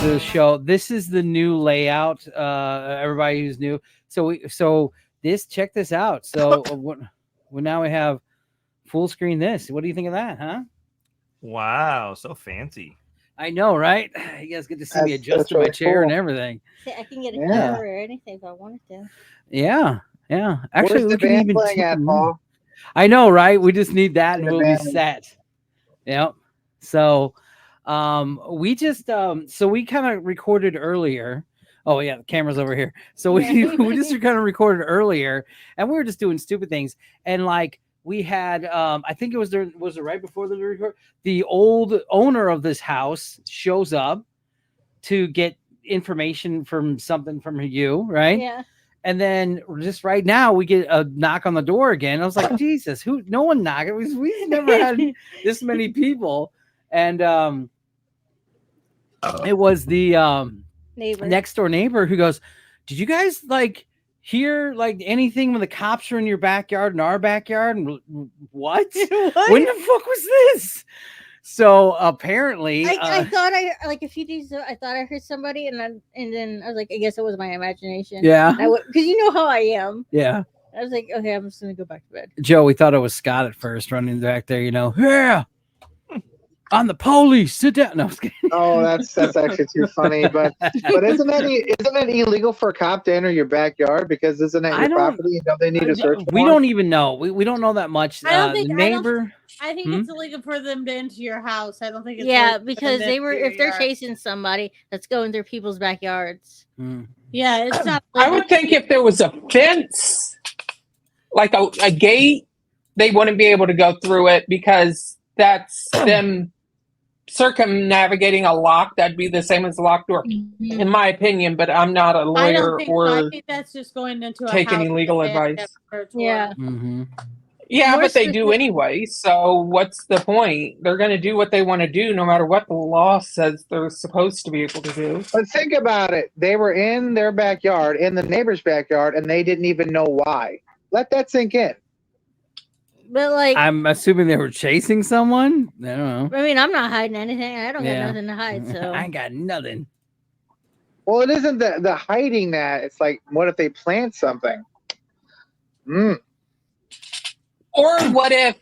to the show. This is the new layout. Everybody who's new. So check this out. So now we have full screen this. What do you think of that, huh? Wow, so fancy. I know, right? You guys get to see me adjust my chair and everything. I can get a cover or anything if I wanted to. Yeah. Actually, where's the band playing at, Paul? I know, right? We just need that, and we'll be set. Yep. So, we just so we kind of recorded earlier. Oh yeah, the camera's over here. So we just kind of recorded earlier, and we were just doing stupid things, and like. We had, I think it was it right before the record? The old owner of this house shows up to get information from you, right? Yeah. And then just right now we get a knock on the door again. I was like, Jesus, no one knocked. We never had this many people. And it was the next door neighbor who goes, did you guys hear anything when the cops are in your backyard, in our backyard? And what? When the fuck was this? So apparently, I thought a few days ago, I thought I heard somebody, and then I was like, I guess it was my imagination. Yeah, because you know how I am. Yeah, I was like, okay, I'm just gonna go back to bed. Joe, we thought it was Scott at first, running back there. Yeah. I'm the police. Sit down. No, I was kidding. Oh, that's actually too funny. But isn't it illegal for a cop to enter your backyard because isn't that your property? Don't they need a search warrant? We don't even know. We don't know that much. I think Hmm? it's illegal for them to enter your house. I don't think it's illegal because if they're chasing somebody that's going through people's backyards. Yeah, it's not. I would think if there was a fence, like a gate, they wouldn't be able to go through it because that's them circumnavigating a lock. That'd be the same as a locked door, in my opinion. But I'm not a lawyer I think that's just going into take any legal advice. Yeah. Mm-hmm. Yeah, but they do anyway. So what's the point? They're going to do what they want to do, no matter what the law says they're supposed to be able to do. But think about it. They were in their backyard, in the neighbor's backyard, and they didn't even know why. Let that sink in. But I'm assuming they were chasing someone. I don't know. I mean, I'm not hiding anything. I don't got nothing to hide. So I ain't got nothing. Well, it isn't the hiding that. It's like, what if they plant something? Or what if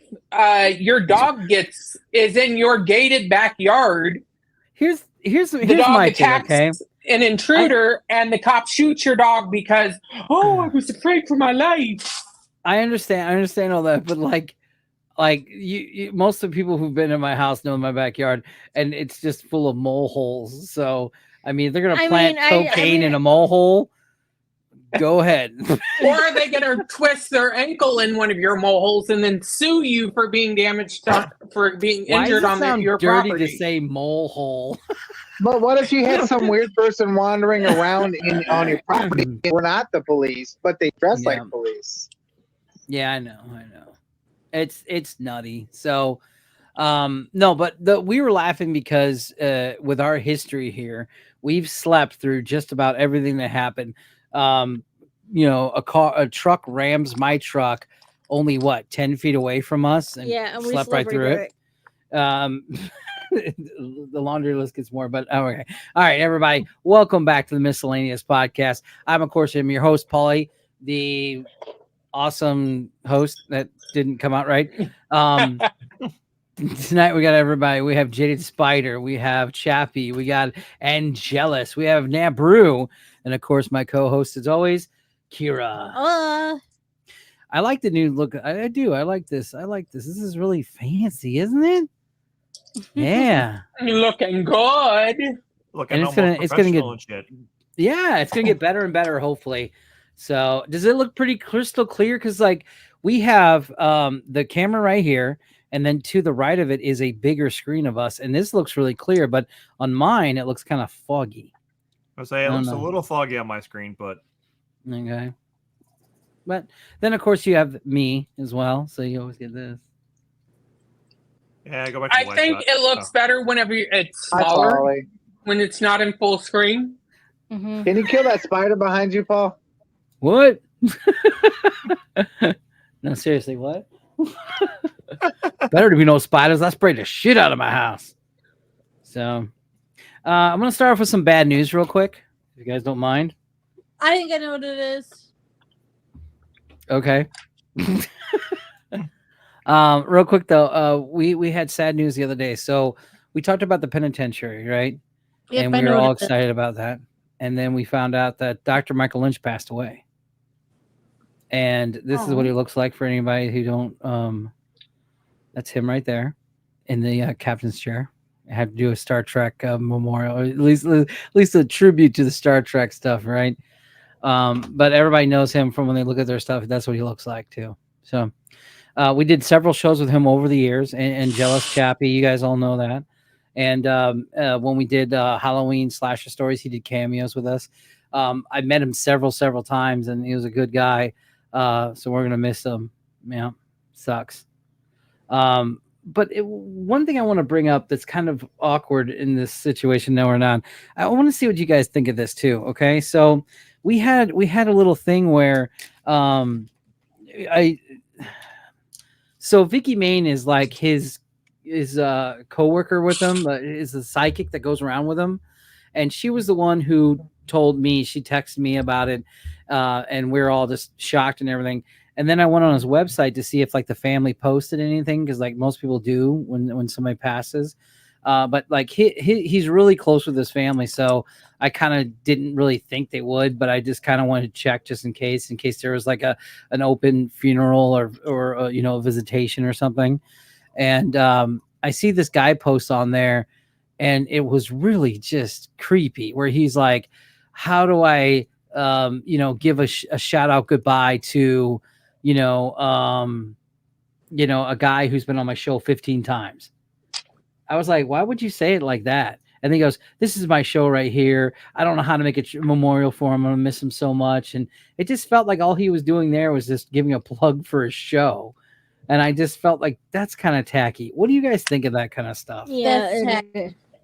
your dog is in your gated backyard? Here's the dog my attacks thing, okay? An intruder, and the cop shoots your dog because I was afraid for my life. I understand all that, but you most of the people who've been in my house know my backyard, and it's just full of mole holes. So I mean, they're gonna plant cocaine in a mole hole. Go ahead. Or are they gonna twist their ankle in one of your mole holes and then sue you for being damaged, for being injured on your dirty property? To say mole hole. But what if you had some weird person wandering around on your property? We're not the police, but they dress like police. Yeah, I know. It's nutty. So, no, but we were laughing because with our history here, we've slept through just about everything that happened. A truck rams my truck only 10 feet away from us, and and we slept right through it. The laundry list gets more, but okay. All right, everybody, welcome back to the Miscellaneous Podcast. I'm, of course, your host, Paulie, the awesome host that didn't come out right. Tonight we got everybody. We have Jaded Spider, we have Chappie, we got Angelus, we have Nabru, and of course my co-host as always, Kira. I like the new look. I do. I like this. This is really fancy, isn't it? Yeah. Looking good. Looking and it's gonna get shit. Yeah, it's gonna get better and better, hopefully. So does it look pretty crystal clear? Because we have the camera right here, and then to the right of it is a bigger screen of us, and this looks really clear, but on mine it looks kind of foggy. I say it looks a little foggy on my screen, but okay. But then of course you have me as well, so you always get this. Yeah, go back to I think it looks better whenever it's smaller, when it's not in full screen. Mm-hmm. Can you kill that spider behind you, Paul? What? No, seriously, what? Better to be no spiders. I sprayed the shit out of my house. So, I'm going to start off with some bad news real quick, if you guys don't mind. I think I know what it is. Okay. Real quick though, we had sad news the other day. So we talked about the penitentiary, right? Yep, and I we were know all what it is. excited about that. And then we found out that Dr. Michael Lynch passed away. And this is what he looks like for anybody who don't. That's him right there in the captain's chair. I had to do a Star Trek memorial, or at least a tribute to the Star Trek stuff, right? But everybody knows him from when they look at their stuff. That's what he looks like too. So we did several shows with him over the years, and Jealous Chappie, you guys all know that. And when we did Halloween slasher stories, he did cameos with us. I met him several times, and he was a good guy. So we're gonna miss him. Yeah, sucks. But one thing I want to bring up that's kind of awkward in this situation that we're not. I want to see what you guys think of this too. Okay, so we had a little thing where so Vicky Main is like his co-worker with him, is the psychic that goes around with him, and she was the one who told me. She texted me about it, and we're all just shocked and everything. And then I went on his website to see if like the family posted anything, because like most people do when somebody passes. But like he's really close with his family, so I kind of didn't really think they would, but I just kind of wanted to check just in case there was like an open funeral or a visitation or something. And I see this guy post on there, and it was really just creepy, where he's like, how do I give a shout out goodbye to a guy who's been on my show 15 times. I was like, why would you say it like that? And then he goes, this is my show right here. I don't know how to make a memorial for him. I'm going to miss him so much. And it just felt like all he was doing there was just giving a plug for his show. And I just felt like that's kind of tacky. What do you guys think of that kind of stuff? Yeah,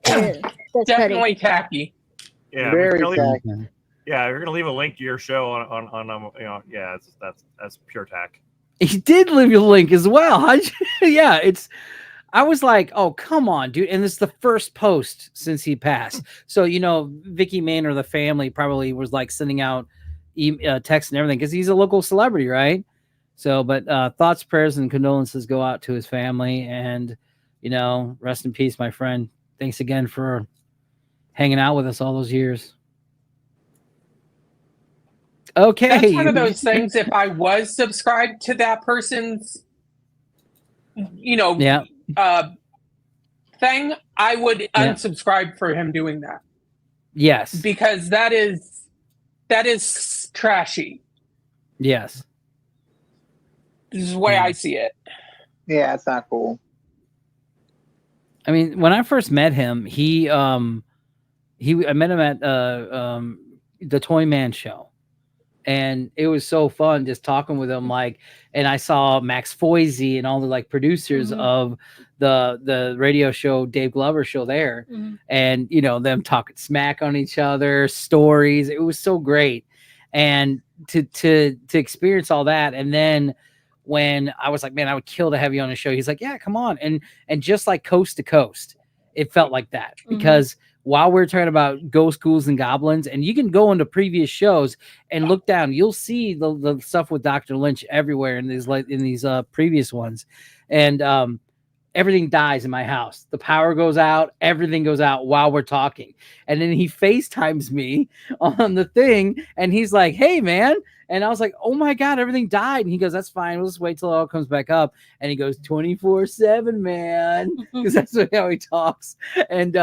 that's Definitely tacky. Yeah, Very tacky. tacky. Yeah, you're gonna leave a link to your show on yeah, that's pure tack. He did leave a link as well. Yeah, I was like, oh, come on, dude. And this is the first post since he passed. So, Vicky Main or the family probably was like sending out texts and everything because he's a local celebrity, right? So, but thoughts, prayers, and condolences go out to his family. And, rest in peace, my friend. Thanks again for hanging out with us all those years. Okay. That's one of those things. If I was subscribed to that person's, thing, I would unsubscribe for him doing that. Yes. Because that is trashy. Yes. This is the way I see it. Yeah, it's not cool. I mean, when I first met him, I met him at the Toy Man show. And it was so fun just talking with him, and I saw Max Foisey and all the producers of the radio show, Dave Glover show there, and them talking smack on each other, stories. It was so great, and to experience all that. And then when I was like, man, I would kill to have you on the show. He's like, yeah, come on, and just like coast to coast, it felt like that because. While we're talking about ghosts, ghouls, and goblins, and you can go into previous shows and look down, you'll see the stuff with Dr. Lynch everywhere in these previous ones, and everything dies in my house. The power goes out, everything goes out while we're talking, and then he FaceTimes me on the thing, and he's like, "Hey, man." And I was like, oh my God, everything died. And he goes, that's fine. We'll just wait till it all comes back up. And he goes, 24/7, man. Because that's how he talks. And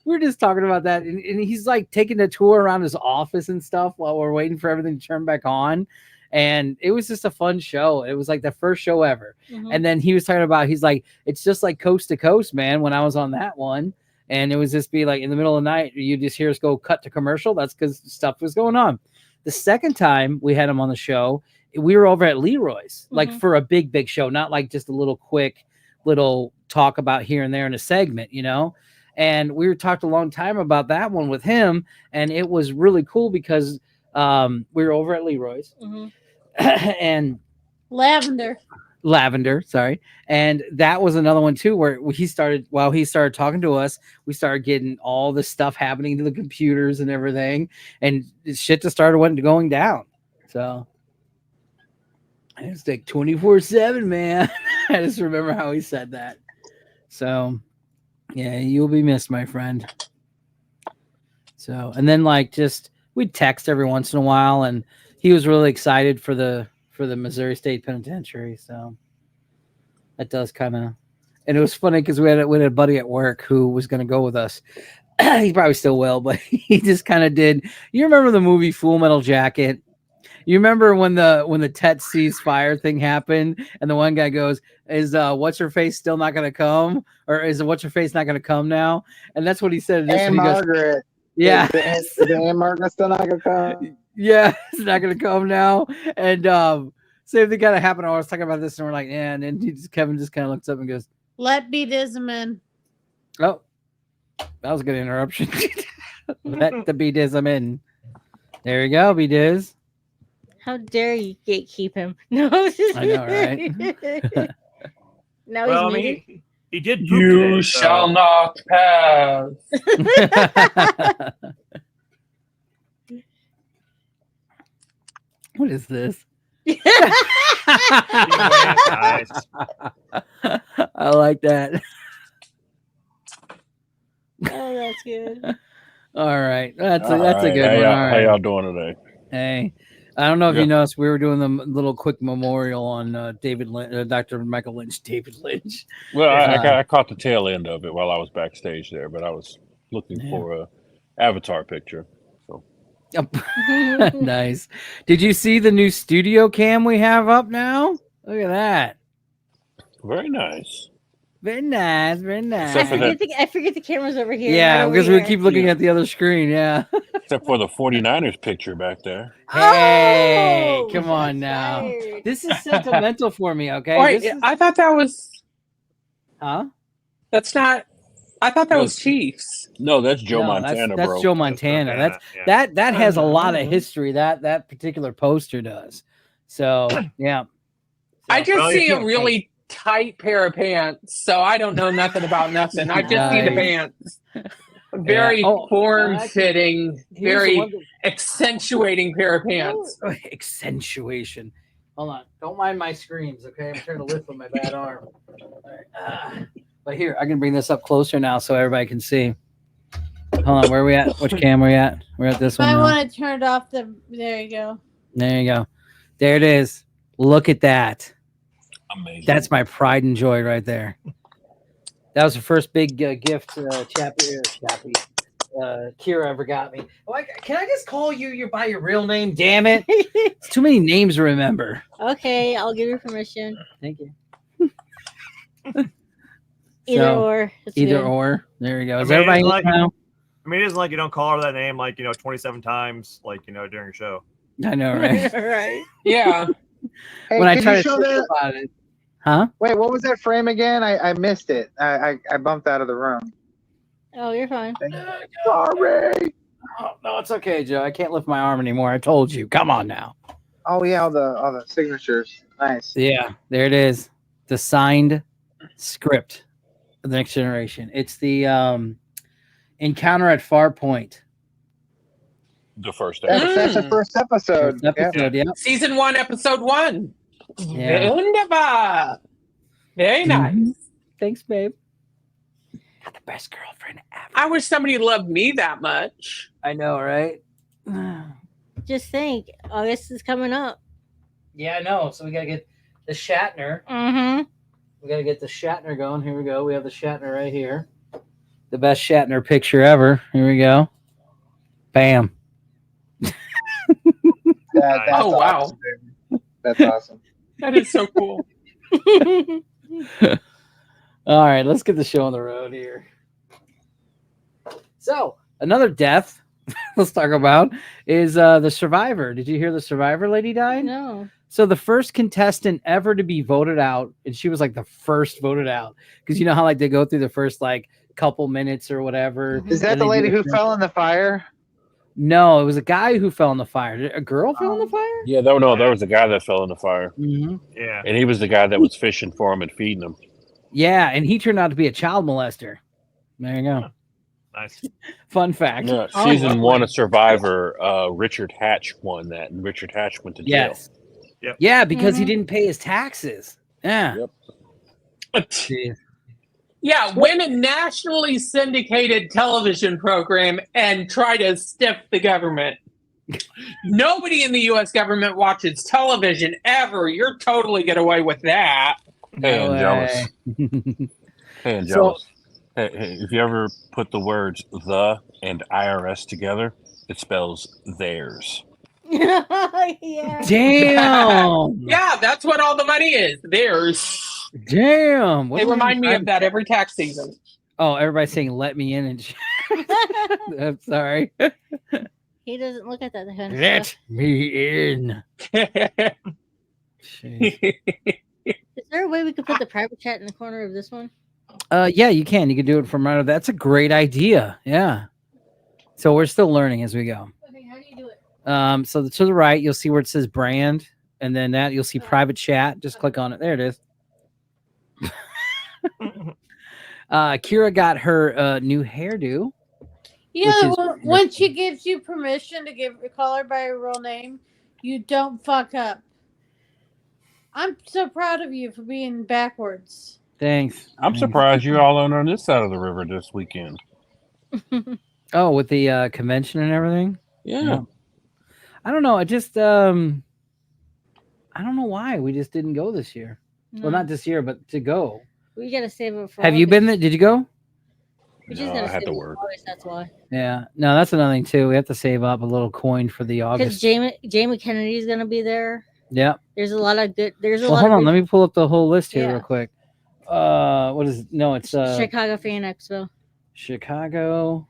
we were just talking about that, and he's like taking a tour around his office and stuff while we're waiting for everything to turn back on. And it was just a fun show. It was like the first show ever. And then he was talking about, he's like, it's just like coast to coast, man, when I was on that one. And it was just be like in the middle of the night, you just hear us go cut to commercial. That's because stuff was going on. The second time we had him on the show, we were over at Leroy's, like for a big show, not like just a little quick little talk about here and there in a segment, And we talked a long time about that one with him, and it was really cool because we were over at Leroy's, and Lavender. Lavender, sorry. And that was another one too, where he started talking to us, we started getting all this stuff happening to the computers and everything, and shit just started going down. So it's like 24/7, man. I just remember how he said that. So yeah, you'll be missed, my friend. So, and then we'd text every once in a while, and he was really excited for the Missouri State Penitentiary. So that does kind of, and it was funny because we had a buddy at work who was going to go with us. He probably still will, but he just kind of did. You remember the movie Full Metal Jacket? You remember when the Tet sees fire thing happened, and the one guy goes, "Is what's her face still not going to come, or is what's her face not going to come now?" And that's what he said. And Margaret. Yeah, the Margaret's still not gonna come. Yeah, it's not gonna come now. And same thing kind of happened. I was talking about this, and we're like, yeah. And then Kevin just kind of looks up and goes, "Let be Disman." Oh, that was a good interruption. Let the be Disman. There you go, be Diz. How dare you gatekeep him? No, I know, right? Now Well, I he's mean, he did. Poop You today, shall not pass. What is this? Nice. I like that. Oh, that's good. All right, that's a good How one. All How right. y'all doing today? Hey, I don't know if Yeah. you noticed, we were doing the little quick memorial on Dr. Michael Lynch, David Lynch. Well, I caught the tail end of it while I was backstage there, but I was looking for a avatar picture. So Nice. Did you see the new studio cam we have up now? Look at that. very nice. Very nice. Very nice. Except for that- I forget the camera's over here. Yeah, not over because we here. keep looking at the other screen. Yeah. Except for the 49ers picture back there. Hey, Oh, come on shots now. fired. This is sentimental for me, okay? Wait, This is- I thought that was. huh? That's not. I thought that No, was Chiefs. No, that's Joe No, Montana, that's bro. Joe Montana. Montana, That has a lot of history. That particular poster does. So yeah. I just Well, see you a can't- really tight pair of pants, so I don't know nothing about nothing. I just see the Nice. pants. Very Yeah. Oh, form-fitting, Here's the very one thing- accentuating pair of pants. Oh, accentuation. Hold on. Don't mind my screams, okay? I'm trying to lift with my bad arm. All right. But here, I can bring this up closer now so everybody can see. Hold on. Where are we at? Which cam are we at? We're at this one I now. want to turn it off. There you go. There you go. There it is. Look at that. Amazing. That's my pride and joy right there. That was the first big gift Kira ever got me. Can I just call you by your real name? Damn it. It's too many names to remember. Okay, I'll give you permission. Thank you. Either So, or. It's Either good. or. There you go. Is I mean, everybody it's like- in now? I mean, it isn't like you don't call her that name 27 times during your show. I know, right? Right. Yeah. Hey, When I could try you to show think that? about it. Huh? Wait, what was that frame again? I missed it. I bumped out of the room. Oh, you're fine. Sorry. Oh, no, it's okay, Joe. I can't lift my arm anymore. I told you. Come on now. Oh yeah, all the signatures. Nice. Yeah, there it is. The signed script of the Next Generation. It's the Encounter at Farpoint. the first That's the first episode. First episode, yeah. Season 1, episode 1. Yeah. Wunderbar. Very nice. Mhm. Thanks, babe. Got the best girlfriend ever. I wish somebody loved me that much. I know, right? Just think, August is coming up. Yeah, I know. So we gotta get the Shatner. Mm-hmm. We gotta get the Shatner going. Here we go. We have the Shatner right here. The best Shatner picture ever. Here we go. Bam. That's Oh, wow. awesome, baby. That's awesome. That is so cool. All right, let's get the show on the road here. So, another death let's talk about is the Survivor. Did you hear the Survivor lady died? No. So the first contestant ever to be voted out, and she was like the first voted out, because you know how they go through the first couple minutes or whatever. Is that and the they lady do who fell in the fire? No, it was a guy who fell in the fire. Did a girl fell in the fire? Yeah, there was a guy that fell in the fire, Mm-hmm. Yeah. and he was the guy that was fishing for him and feeding him. Yeah, and he turned out to be a child molester. There you go. Nice. Fun fact. Yeah, Oh, season lovely. 1 of Survivor, Richard Hatch won that, and Richard Hatch went to jail. Yes. Yep. Yeah, because he Mhm. didn't pay his taxes. Yeah. Yep. Jeez. Yeah, win a nationally syndicated television program and try to stiff the government. Nobody in the U.S. government watches television ever. You're totally get away with that. Hey, No Angelus. way. Hey, Angelus. Hey, if you ever put the words "the" and IRS together, it spells theirs. Yeah. Damn. Yeah, that's what all the money is. Theirs. Damn. What They do I remind me find- of that every tax season. Oh, everybody's saying "let me in" and shit. I'm sorry. He doesn't look at that kind of Let stuff. me in. Jeez. Is there a way we could put the private chat in the corner of this one? Yeah, you can. You can do it from right. That's a great idea. Yeah. So we're still learning as we go. Okay, how do you do it? So to the right, you'll see where it says brand, and then that you'll see private chat. Just click on it. There it is. Kira got her new hairdo. Yeah, Which is- well, when she gives you permission to call her by her real name, you don't fuck up. I'm so proud of you for being backwards. Thanks. I'm surprised you're all on this side of the river this weekend. Oh, with the convention and everything. Yeah. I don't know. I just I don't know why we just didn't go this year. Well, not this year, but to go. We gotta save it for. Have you August. been there? Did you go? We just No, gotta I had save to it for work. August, that's why. Yeah. No, that's another thing too. We have to save up a little coin for the Because August. Jamie Kennedy's gonna be there. Yeah. There's a lot of good. There's a Well, lot. hold of on. Let me pull up the whole list here Yeah. real quick. What is? No, it's Chicago Fan Expo. Chicago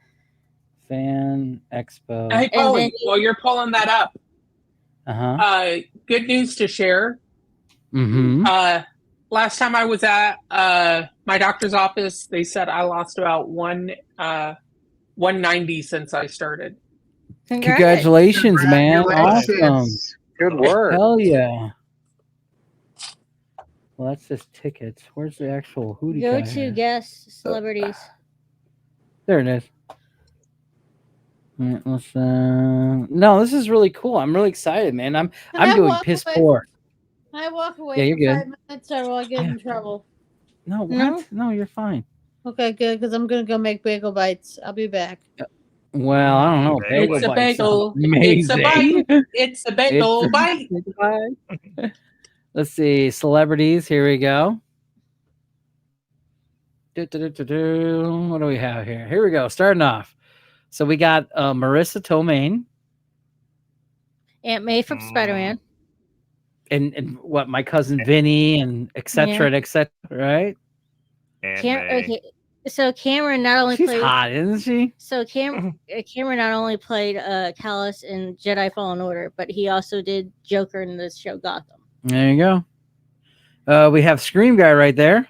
Fan Expo. Hey, Polly, then- while you're pulling that up, Uh-huh. good news to share. Mm-hmm. Last time I was at my doctor's office, they said I lost about 190 since I started. Congratulations, man. Awesome. Congratulations. Good work. Hell yeah. Well, that's just tickets. Where's the actual hootie? Go guy to here? guest celebrities. There it is. All right, let's, no, this is really cool. I'm really excited, man. Can I'm I doing walk piss away? poor. Can I walk away Yeah, you're for good. 5 minutes or will I get in trouble? No, what? No? No, you're fine. Okay, good, because I'm going to go make bagel bites. I'll be back. Well, I don't know. Bagel It's a bites bagel. sound amazing. It's a bite. It's a bagel It's a bite. bagel bite. Let's see. Celebrities. Here we go. What do we have here? Here we go. Starting off. So we got Marissa Tomei Aunt May from Spider-Man. and what my cousin Vinny and et cetera, and et cetera, right? And Okay, so Cameron not only She's played. hot, isn't she? So Cameron not only played Callus in Jedi Fallen Order, but he also did Joker in the show Gotham. There you go. We have Scream Guy right there.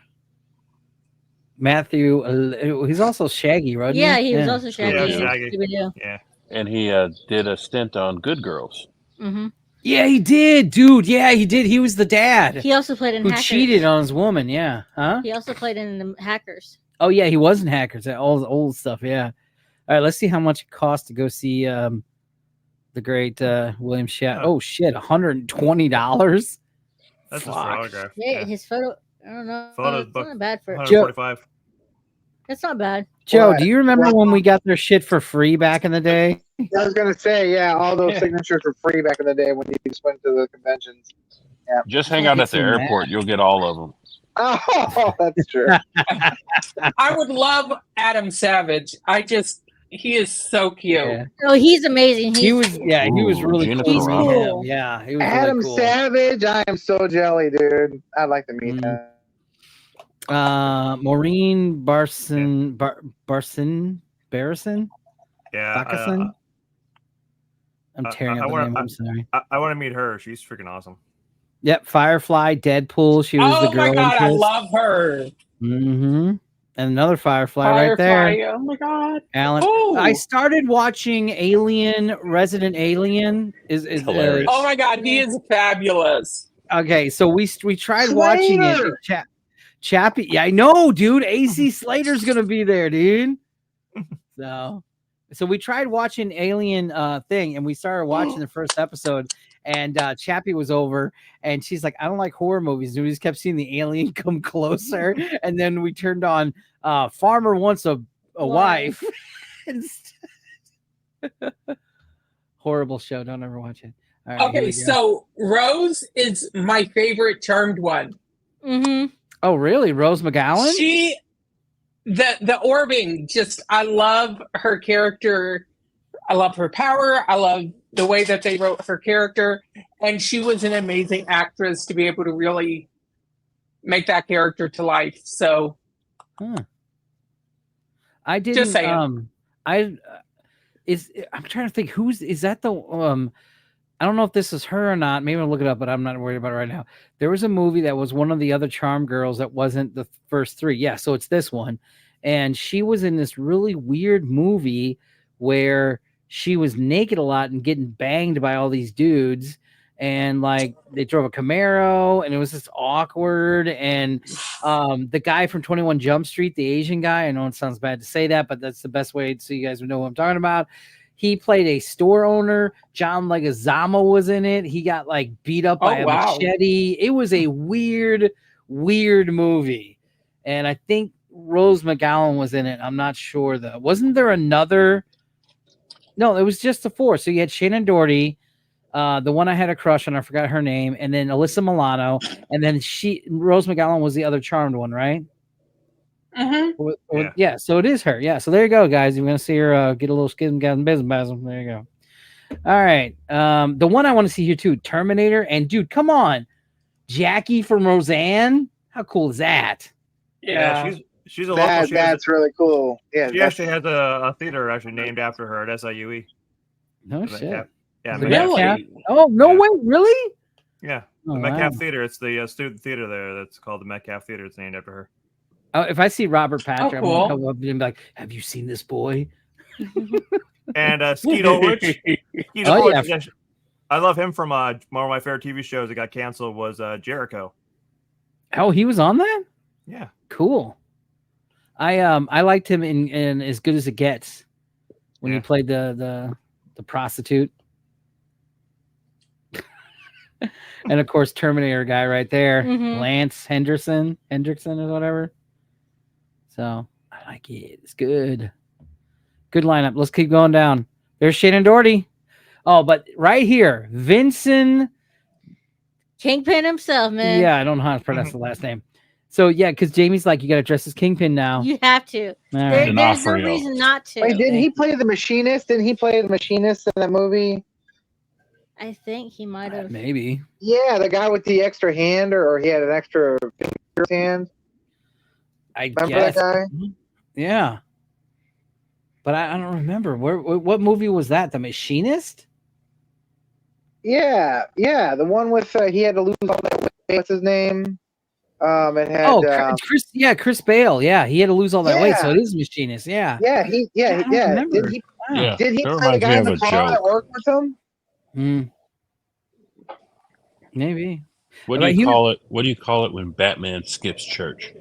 Matthew, he's also Shaggy, right? Yeah, he was also Shaggy. Yeah, in Shaggy. Scooby-Doo. Yeah. And he did a stint on Good Girls. Mhm. Yeah, he did, dude. Yeah, he did. He was the dad He also played in who Hackers. cheated on his woman. Yeah, huh? He also played in the Hackers. Oh yeah, he was in Hackers. All the old stuff. Yeah. All right, let's see how much it costs to go see the great William Shatner. Oh shit, $120. That's just for Fuck. autograph. Yeah, his photo. I don't know. Photos It's book. not bad for. 145. That's not bad. Joe, What? do you remember when we got their shit for free back in the day? I was gonna say, yeah, all those signatures were free back in the day when you just went to the conventions. Yeah. Just hang out at the Get some airport. You'll get all of them. Oh, that's true. I would love Adam Savage. He is so cute. Yeah. Oh, he's amazing. He was, yeah, he was Ooh, really Gina cool. to meet Carano. him. Yeah, he was Adam really cool. Savage, I am so jelly, dude. I'd like to meet Mm. him. Maureen Barson, Barrison. Yeah. Backeson? I'm tearing I up the wanna- name. I'm sorry. I want to meet her. She's freaking awesome. Yep, Firefly, Deadpool. She was Oh the girl. my god, I interest. love her. Mm-hmm. And another Firefly right there. Oh my god. Alan. Oh. I started watching Resident Alien. Hilarious. Oh my god, he is fabulous. Okay, so we tried watching it. Chappie, yeah, I know, dude. AC Slater's gonna be there, dude. So we tried watching Alien thing, and we started watching the first episode. And Chappie was over, and she's like, "I don't like horror movies." And we just kept seeing the alien come closer, and then we turned on Farmer Wants a Wife. Horrible show. Don't ever watch it. All right, Okay, so Rose is my favorite charmed one. Mm-hmm. Oh, really? Rose McGowan? The orbing, just, I love her character. I love her power. I love the way that they wrote her character. And she was an amazing actress to be able to really make that character to life. So I didn't. Just saying. I'm trying to think. Is that the I don't know if this is her or not. Maybe I'll look it up, but I'm not worried about it right now. There was a movie that was one of the other Charm girls that wasn't the first three. Yeah, so it's this one. And she was in this really weird movie where she was naked a lot and getting banged by all these dudes. And like they drove a Camaro and it was just awkward. And the guy from 21 Jump Street, the Asian guy, I know it sounds bad to say that, but that's the best way so you guys would know what I'm talking about. He played a store owner. John Leguizamo was in it. He got like beat up by a machete. It was a weird movie. And I think Rose McGowan was in it. I'm not sure though. Wasn't there another? No, it was just the four. So you had Shannon Doherty, the one I had a crush on, I forgot her name, and then Alyssa Milano, and then Rose McGowan was the other charmed one, right? Mm-hmm. Yeah, so it is her. Yeah, so there you go, guys. You're gonna see her get a little skin got business. There you go. All right, the one I want to see here too, Terminator, and dude, come on, Jackie from Roseanne. How cool is that? Yeah, she's a local. That's really cool. Yeah, she actually has a theater actually named after her at SIUE. No shit. Yeah, really? Oh no way, really? Yeah, the Metcalf Theater. It's the student theater there. That's called the Metcalf Theater. It's named after her. Oh, if I see Robert Patrick, cool. I'm gonna come up and be like, "Have you seen this boy?" And Skeet Ulrich. Actually, I love him from one of my favorite TV shows that got canceled was Jericho. Oh, he was on that? Yeah, cool. I liked him in As Good as It Gets when he played the prostitute. And of course, Terminator guy right there, Lance Hendrickson or whatever. So I like it. It's good. Good lineup. Let's keep going down. There's Shannon Doherty. Oh, but right here, Vincent Kingpin himself, man. Yeah, I don't know how to pronounce the last name. So yeah, because Jamie's like, you got to dress as Kingpin now. You have to. There's no reason not to. Wait, didn't he play the machinist? Didn't he play the machinist in that movie? I think he might have. Maybe. Yeah, the guy with the extra hand, or he had an extra finger in his hand. Remember guess. that guy? Yeah. But I don't remember. What movie was that? The Machinist? Yeah. The one with he had to lose all that weight. What's his name? It had Chris Bale. Yeah, he had to lose all that weight, so it is Machinist. Yeah. Yeah. Did he play the guy in the car that worked with him? Maybe. What do you call it? What do you call it when Batman skips church?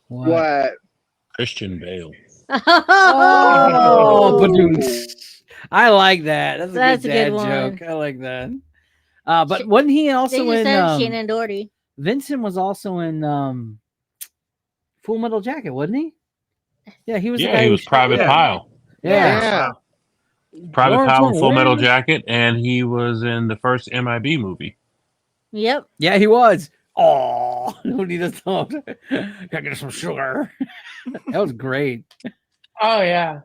What? Christian Bale. I like that. That's a good one. joke. I like that. But wasn't he also in Shannon Doherty? Vincent was also in Full Metal Jacket, wasn't he? Yeah, he was. Yeah, he was Private Pyle. Yeah. Private Pyle in Full Metal Jacket, and he was in the first MIB movie. Yep. Yeah, he was. Oh, nobody does not. Gotta get some sugar. That was great. Oh yeah.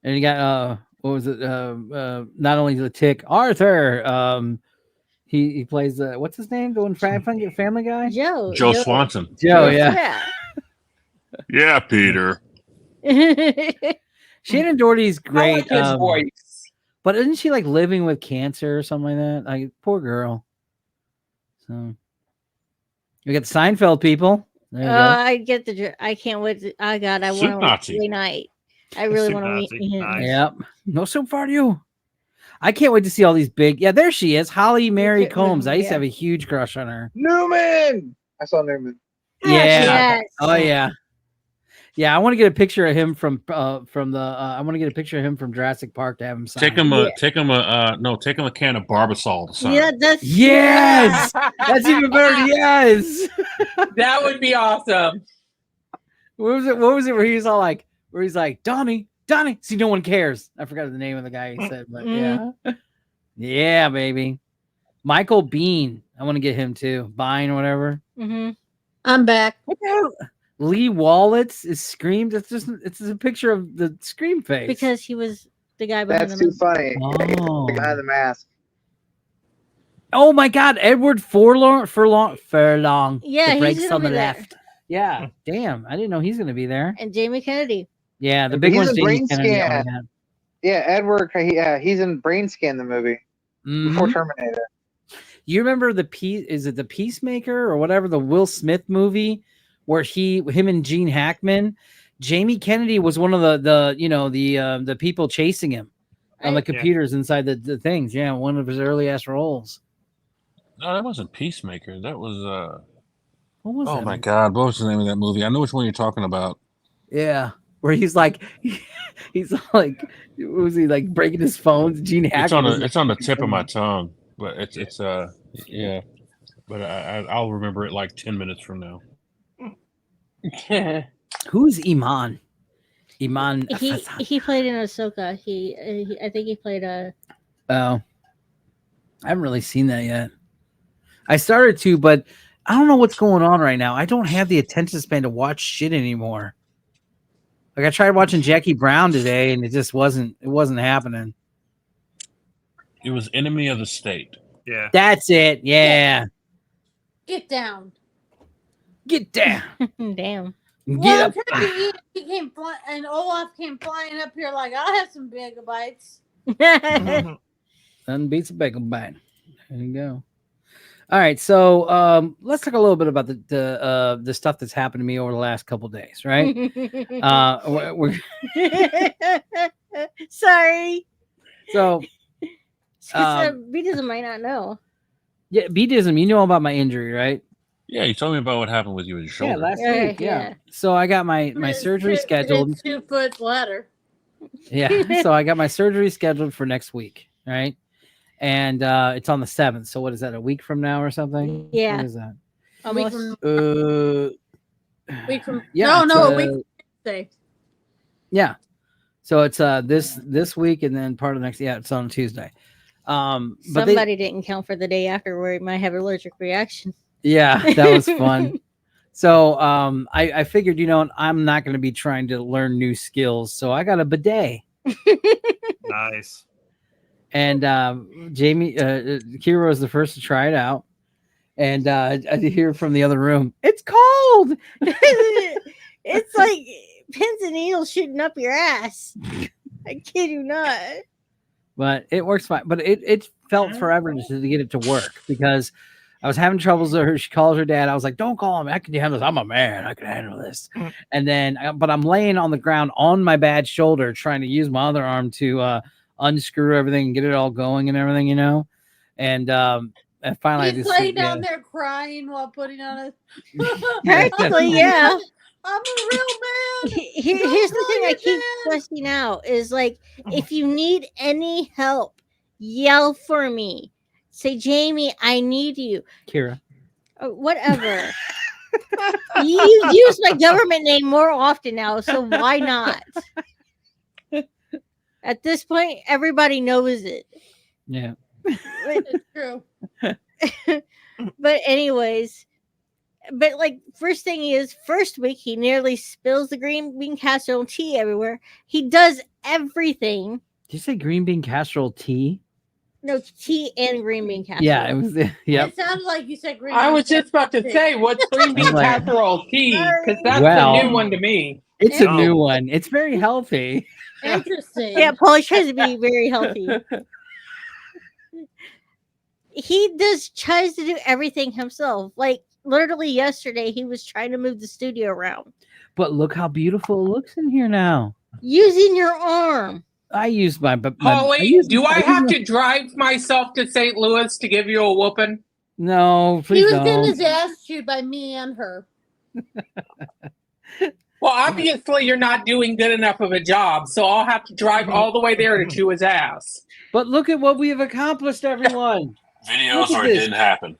And you got what was it? Not only the Tick, Arthur. He plays what's his name? Doing Family Guy? Joe Swanson. Joe, yeah. Yeah, Peter. Shannon Doherty's great. I like his voice. But isn't she like living with cancer or something like that? Like poor girl. So we got the Seinfeld people. There you go. I get I can't wait. I want Soup to Nazi. Wednesday night. I really Soup want to meet Nazi. him. Nice. Yep. No soup for you. I can't wait to see all these big. Yeah, there she is, Holly Mary Combs. I used to have a huge crush on her. Newman. I saw Newman. Yeah. Yes. Oh yeah. Yeah, I want to get a picture of him from the. I want to get a picture of him from Jurassic Park to have him sign. Take him a can of Barbasol to sign. Yeah, that's Yes, that's even better. Yes. That would be awesome. What was it? Where he's like, Donnie. See, no one cares. I forgot the name of the guy he said, but yeah, baby. Michael Bean. I want to get him too. Bean or whatever. Mm-hmm. I'm back. Lee Wallets is Scream. It's a picture of the Scream face Because he was the guy behind That's the too funny. Oh. The guy in the mask. Oh my God, Edward Furlong. Yeah, the brakes he's on gonna the be there. left. Yeah, damn, I didn't know he's gonna be there. And Jamie Kennedy. Yeah, the big He's one's in Jamie Brain Kennedy. Scan. Oh, Yeah, Edward. He's in Brain Scan, the movie before Mhm. Terminator. You remember is it the Peacemaker or whatever, the Will Smith movie where him and Gene Hackman, Jamie Kennedy was one of the people chasing him on the computers inside the things. Yeah, one of his early ass roles. No, that wasn't Peacemaker. That was What was oh that my movie? God, what was the name of that movie? I know which one you're talking about. Yeah, where he's like, what was he like breaking his phones? Gene Hackman. It's on the tip of my tongue, but it's yeah. But I'll remember it like 10 minutes from now. Who's Iman? Iman. He played in Ahsoka. I think he played a. Oh, I haven't really seen that yet. I started to, but I don't know what's going on right now. I don't have the attention span to watch shit anymore. Like I tried watching Jackie Brown today, and it just wasn't happening. It was Enemy of the State. Yeah. That's it. Yeah. Get down. Get down. Damn. Well, Get up. he came and Olaf came flying up here like, I'll have some gigabytes. Nothing beats a bagel bite. There you go. All right, so let's talk a little bit about the stuff that's happened to me over the last couple of days, right? Sorry. So B-Dism might not know. yeah, B-Dism, you know about my injury, right? Yeah, you told me about what happened with you with your shoulder. Yeah, last Yeah, week. Yeah. yeah. So I got my surgery scheduled. It's 2 foot ladder. Yeah. So I got my surgery scheduled for next week, right? And it's on the 7th. So what is that? A week from now or something? Yeah. What is that? Almost. Week from yeah. a week from Tuesday. Yeah. So it's this week and then part of next. Yeah, it's on Tuesday. But Somebody didn't count for the day after where he might have allergic reaction. yeah, that was fun. So I figured, I'm not going to be trying to learn new skills. So I got a bidet. Nice. And Jamie, Kira was the first to try it out. And I hear from the other room, it's cold. It's like pins and needles shooting up your ass. I kid you not. But it works fine. But it felt forever to get it to work because I was having troubles with her. She calls her dad. I was like, don't call him. I can handle this. I'm a man. I can handle this. And then, but I'm laying on the ground on my bad shoulder, trying to use my other arm to unscrew everything and get it all going and everything, And finally, He's laying down there crying while putting on a. Practically, yeah. I'm a real man. Here's the thing I keep stressing out is like, if you need any help, yell for me. Say, Jamie, I need you. Kira. Whatever. You use my government name more often now, so why not? At this point, everybody knows it. Yeah. It's true. But anyways, like first week he nearly spills the green bean casserole tea everywhere. He does everything. Did you say green bean casserole tea? No, tea and green bean casserole. Yeah, it was. Yep. It sounded like you said green. I was just about to say, what's green bean Like- casserole tea? Because that's Well- a new one to me. It's a new one. It's very healthy. Interesting. Yeah, Paul tries to be very healthy. He tries to do everything himself. Like literally yesterday he was trying to move the studio around. But look how beautiful it looks in here now. Using your arm. I use my. Holly, do I have to drive myself to St. Louis to give you a whooping? No, He please was don't. in his ass chewed by me and her. Well, obviously you're not doing good enough of a job, so I'll have to drive all the way there to chew his ass. But look at what we have accomplished, everyone. Videos where it didn't happen.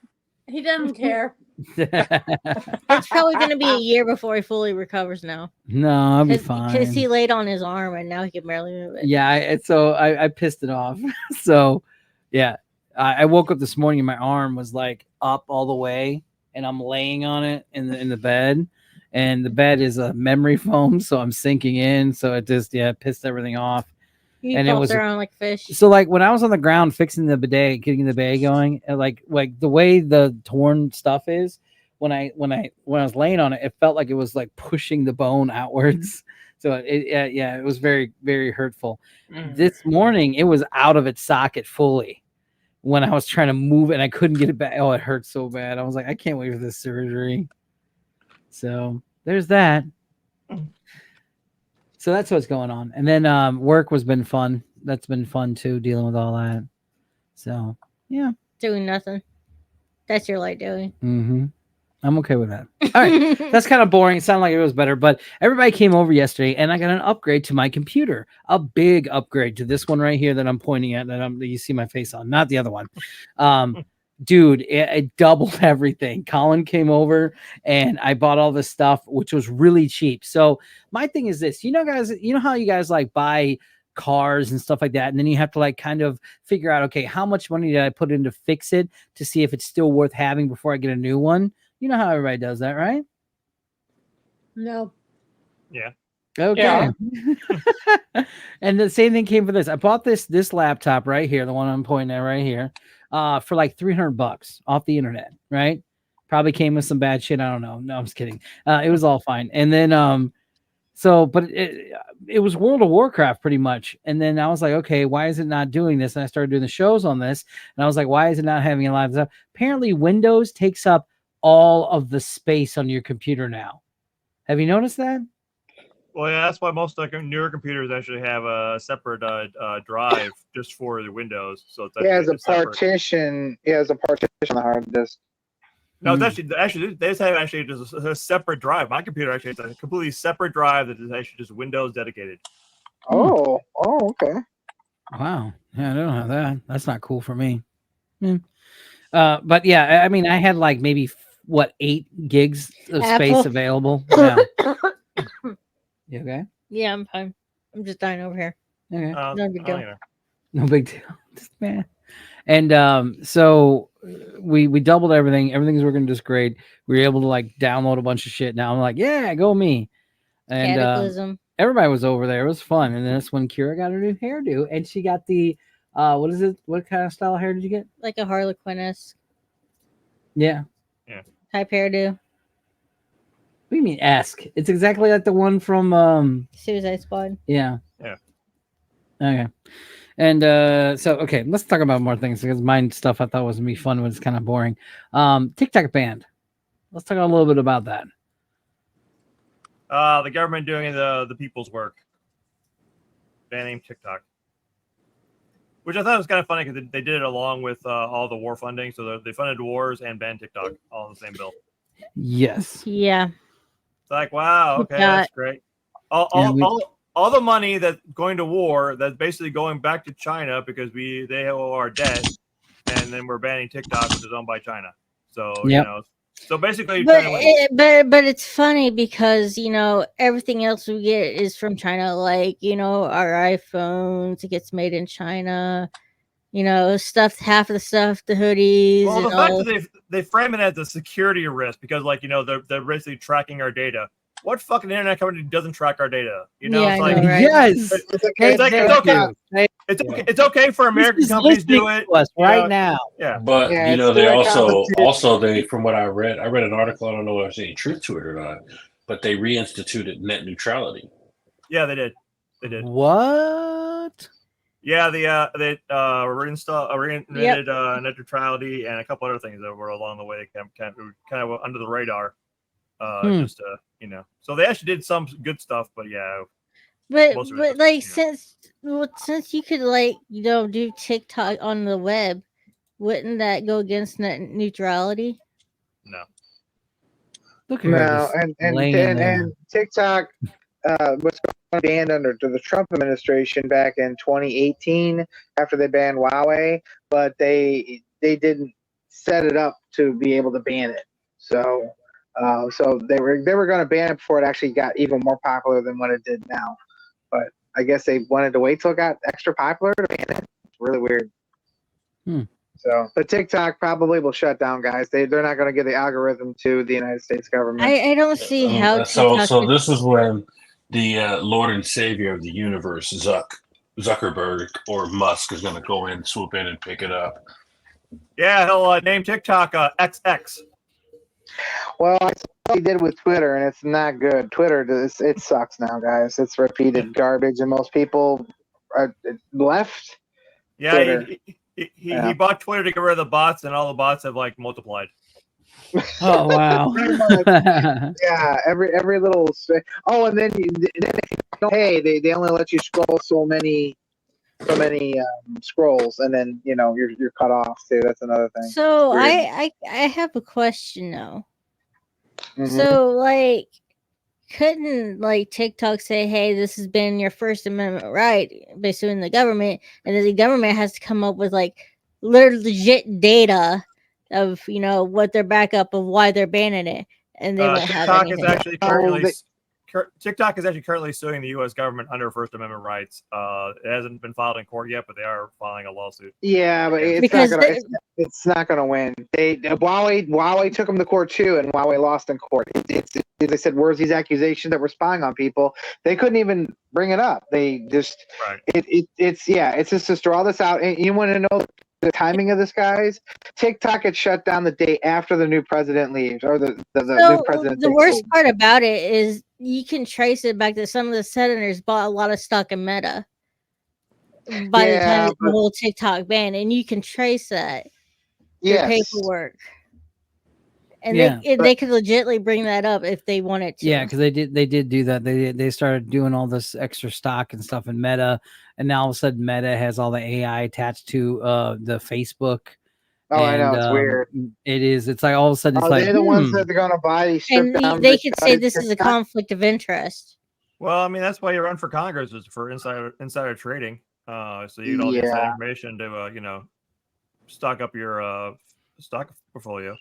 He doesn't care. It's probably going to be a year before he fully recovers now. No, I'll be fine. Because he laid on his arm and now he can barely move it. Yeah, I pissed it off. So, yeah, I woke up this morning and my arm was like up all the way, and I'm laying on it in the bed, and the bed is a memory foam, so I'm sinking in. So it just pissed everything off. You and it was around like fish. So like when I was on the ground fixing the bidet, getting the bidet going, like the way the torn stuff is, when I was laying on it, it felt like it was like pushing the bone outwards. So it was very, very hurtful. This morning it was out of its socket fully when I was trying to move it and I couldn't get it back. Oh, it hurt so bad. I was like, I can't wait for this surgery. So there's that. So that's what's going on. And then work has been fun. That's been fun too, dealing with all that. So yeah. Doing nothing. That's your light doing. Mm-hmm. I'm okay with that. All right. That's kind of boring. It sounded like it was better, but everybody came over yesterday and I got an upgrade to my computer. A big upgrade to this one right here that I'm pointing at, that you see my face on, not the other one. Dude, it doubled everything. Colin came over and I bought all this stuff, which was really cheap. So my thing is this, guys, you know how you guys like buy cars and stuff like that, and then you have to like kind of figure out, okay, how much money did I put in to fix it to see if it's still worth having before I get a new one? You know how everybody does that, right? No. Yeah. Okay. Yeah. And the same thing came for this. I bought this laptop right here, the one I'm pointing at right here, for like $300 off the internet, right? Probably came with some bad shit. I don't know. No, I'm just kidding. It was all fine. And then, but it was World of Warcraft pretty much. And then I was like, okay, why is it not doing this? And I started doing the shows on this. And I was like, why is it not having a live stuff? Apparently Windows takes up all of the space on your computer now. Have you noticed that? Well, yeah, that's why most like newer computers actually have a separate drive just for the Windows. So it's has a partition. It has a partition on the hard disk. No, it's actually they just have just a separate drive. My computer actually has a completely separate drive that is actually just Windows dedicated. Oh, okay. Wow. Yeah, I don't have that. That's not cool for me. But yeah, I mean, I had like maybe 8 gigs of space available. Yeah. You okay? Yeah, I'm fine. I'm just dying over here. Okay. No big deal. No big deal. Just, man. And so we doubled everything. Everything's working just great. We were able to like download a bunch of shit. Now I'm like, yeah, go me. And everybody was over there. It was fun. And then that's when Kira got her new hairdo, and she got the what is it? What kind of style hair did you get? Like a Harlequin-esque. Yeah. Type hairdo. What do you mean esque? It's exactly like the one from Suicide Squad. Yeah. Okay. And okay, let's talk about more things because mine stuff I thought was gonna be fun was kind of boring. TikTok banned. Let's talk a little bit about that. The government doing the people's work, banning TikTok, which I thought was kind of funny because they did it along with all the war funding. So they funded wars and banned TikTok all in the same bill. Yes. Yeah. It's like, wow, okay, that's great. All the money that's going to war, that's basically going back to China because they owe our debt, and then we're banning TikTok, which is owned by China. So so basically, but it's funny because everything else we get is from China, like our iPhones. It gets made in China. Half of the stuff, the hoodies. Well, the fact that they frame it as a security risk because, they're basically tracking our data. What fucking internet company doesn't track our data? It's like, right? Yes, it's okay for American companies to do it right now. Yeah, but they also from what I read an article. I don't know if there's any truth to it or not, but they reinstituted net neutrality. Yeah, they did. What? Yeah, they reinvented net neutrality and a couple other things that were along the way, kind of under the radar. Just so they actually did some good stuff, but yeah. But like since you could do TikTok on the web, wouldn't that go against net neutrality? No. Look at her and TikTok was banned under the Trump administration back in 2018 after they banned Huawei, but they didn't set it up to be able to ban it. So they were going to ban it before it actually got even more popular than what it did now. But I guess they wanted to wait till it got extra popular to ban it. It's really weird. So, but TikTok probably will shut down, guys. They're not going to give the algorithm to the United States government. I don't see how. So this is when the Lord and Savior of the universe, Zuckerberg or Musk, is going to go in, swoop in, and pick it up. Yeah, he'll name TikTok XX. Well, I saw what he did with Twitter, and it's not good. Twitter, it sucks now, guys. It's repeated garbage, and most people are left. Yeah, he bought Twitter to get rid of the bots, and all the bots have multiplied. Oh wow! Yeah, every little. Oh, and then they only let you scroll so many scrolls, and then you're cut off too. That's another thing. So I have a question though. Mm-hmm. So couldn't TikTok say, hey, this has been your First Amendment right by suing the government, and then the government has to come up with legit data of what their backup of why they're banning it, and they won't have anything. TikTok is actually currently suing the U.S. government under First Amendment rights. It hasn't been filed in court yet, but they are filing a lawsuit. Yeah, but it's not gonna win. Huawei took them to court too, and Huawei lost in court. They said, "Where's these accusations that we're spying on people?" They couldn't even bring it up. They just it's just to draw this out. And you want to know the timing of this, guys? TikTok had shut down the day after the new president leaves, or the new president. The worst part about it is you can trace it back to some of the senators bought a lot of stock in Meta by the time the whole TikTok ban, and you can trace that through paperwork. And they could legitimately bring that up if they wanted to. Yeah, because they did do that. They started doing all this extra stock and stuff in Meta, and now all of a sudden Meta has all the AI attached to the Facebook. Oh, I know, it's weird. It is. It's like all of a sudden it's they're the ones that are going to buy these. And they could say this is a conflict of interest. Well, I mean, that's why you run for Congress, is for insider trading. So you get all the inside information to stock up your stock portfolio.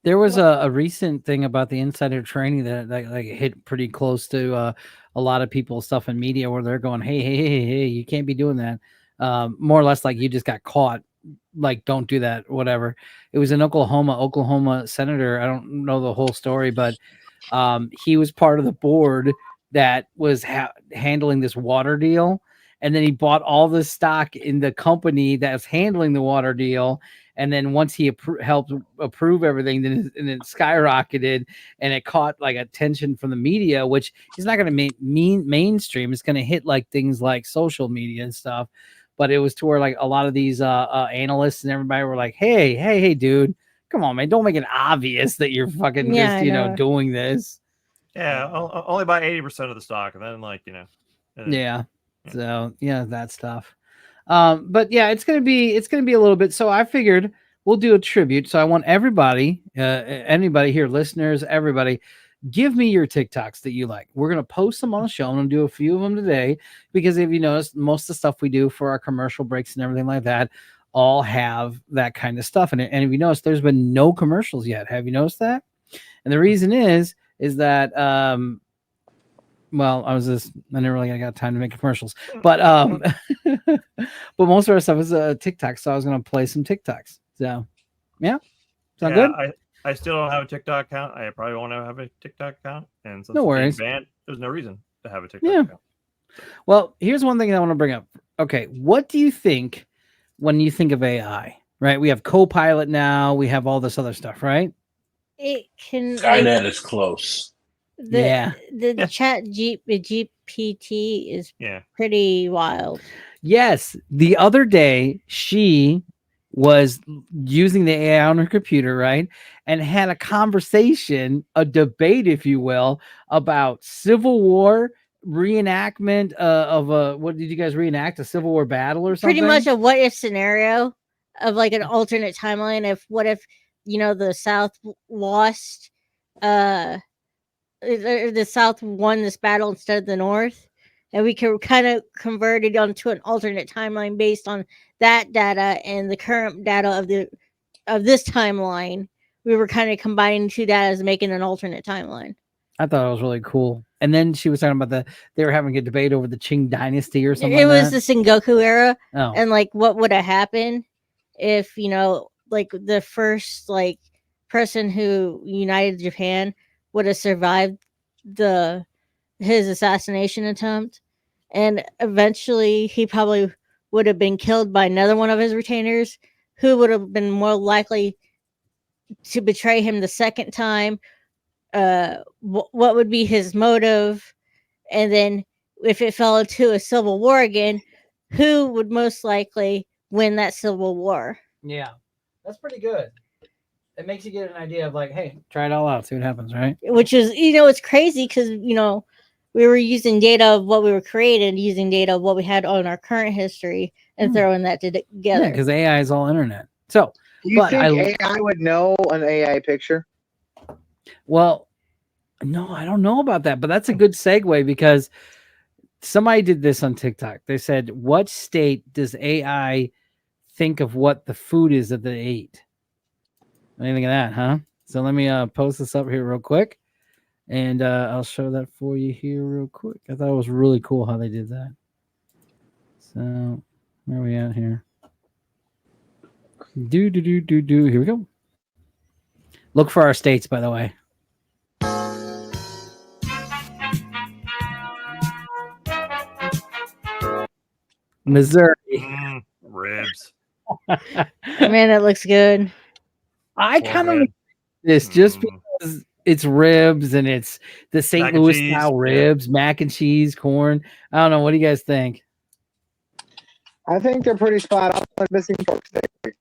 There was a recent thing about the insider trading that hit pretty close to a lot of people's stuff in media, where they're going, hey, you can't be doing that. More or less you just got caught. Don't do that, whatever. It was in Oklahoma senator. I don't know the whole story, but he was part of the board that was handling this water deal. And then he bought all the stock in the company that's handling the water deal. And then once he helped approve everything, then it skyrocketed, and it caught attention from the media, which is not going to mainstream. It's going to hit things like social media and stuff. But it was to where a lot of these analysts and everybody were like, hey, dude, come on, man, don't make it obvious that you're fucking doing this. Yeah, only buy 80% of the stock, and then yeah. So that stuff. But yeah, it's gonna be a little bit. So I figured we'll do a tribute. So I want everybody, anybody here, listeners, everybody, give me your TikToks that you like. We're going to post them on the show, and I'll do a few of them today, because if you notice, most of the stuff we do for our commercial breaks and everything like that all have that kind of stuff in it. And if you notice, there's been no commercials yet. Have you noticed that? And the reason is that, I never really got time to make commercials, but but most of our stuff is TikTok. So I was going to play some TikToks. So yeah. Sound good? I still don't have a TikTok account. I probably won't have a TikTok account. And since no worries. Banned, there's no reason to have a TikTok account. Well, here's one thing I want to bring up. Okay. What do you think when you think of AI, right? We have Copilot now. We have all this other stuff, right? It can. Skynet is close. The chat GPT is pretty wild. Yes, the other day she was using the AI on her computer, right? And had a conversation, a debate, if you will, about Civil War reenactment of a, what did you guys reenact? A Civil War battle or something? Pretty much a what if scenario of like an alternate timeline. What if, the South lost, the South won this battle instead of the North, and we could kind of convert it onto an alternate timeline based on that data and the current data of this timeline. We were kind of combining two data as making an alternate timeline. I thought it was really cool. And then she was talking about they were having a debate over the Qing dynasty or something. It was the Sengoku era. Oh. And like what would have happened if, like the first like person who united Japan would have survived his assassination attempt, and eventually he probably would have been killed by another one of his retainers who would have been more likely to betray him the second time. What would be his motive? And then if it fell into a civil war again, who would most likely win that civil war? Yeah, that's pretty good. It makes you get an idea of like, hey, try it all out, see what happens, right? Which is, it's crazy because, we were using data of what we were created, using data of what we had on our current history, and throwing that together. Yeah, because AI is all internet. So, do you think AI would know an AI picture? Well, no, I don't know about that, but that's a good segue because somebody did this on TikTok. They said, what state does AI think of what the food is that they ate? Anything of that, huh? So let me post this up here real quick, and I'll show that for you here real quick. I thought it was really cool how they did that. So where are we at here? Here we go. Look for our states, by the way. Missouri. Ribs. Man, that looks good. I kind of this just because it's ribs and it's the St. Louis style ribs, mac and cheese, corn. I don't know. What do you guys think? I think they're pretty spot on. They're missing pork steak.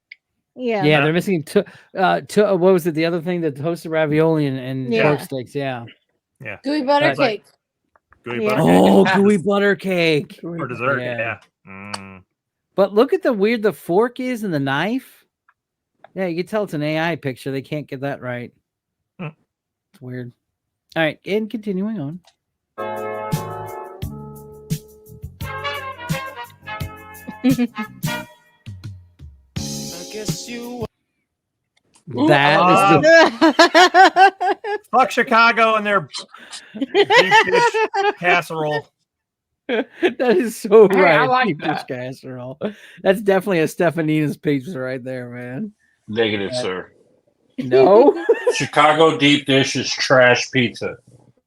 Yeah, they're missing. What was it? The other thing, the toasted ravioli and pork steaks. Yeah. Gooey butter cake. Gooey butter cake. Gooey butter cake for dessert. Yeah. But look at the fork is and the knife. Yeah, you can tell it's an AI picture. They can't get that right. It's weird. All right, and continuing on. Fuck Chicago and their deep dish casserole. That is so right. I like deep that. dish casserole. That's definitely a Stefanina's pizza right there, man. Negative, sir. No. Chicago deep dish is trash pizza.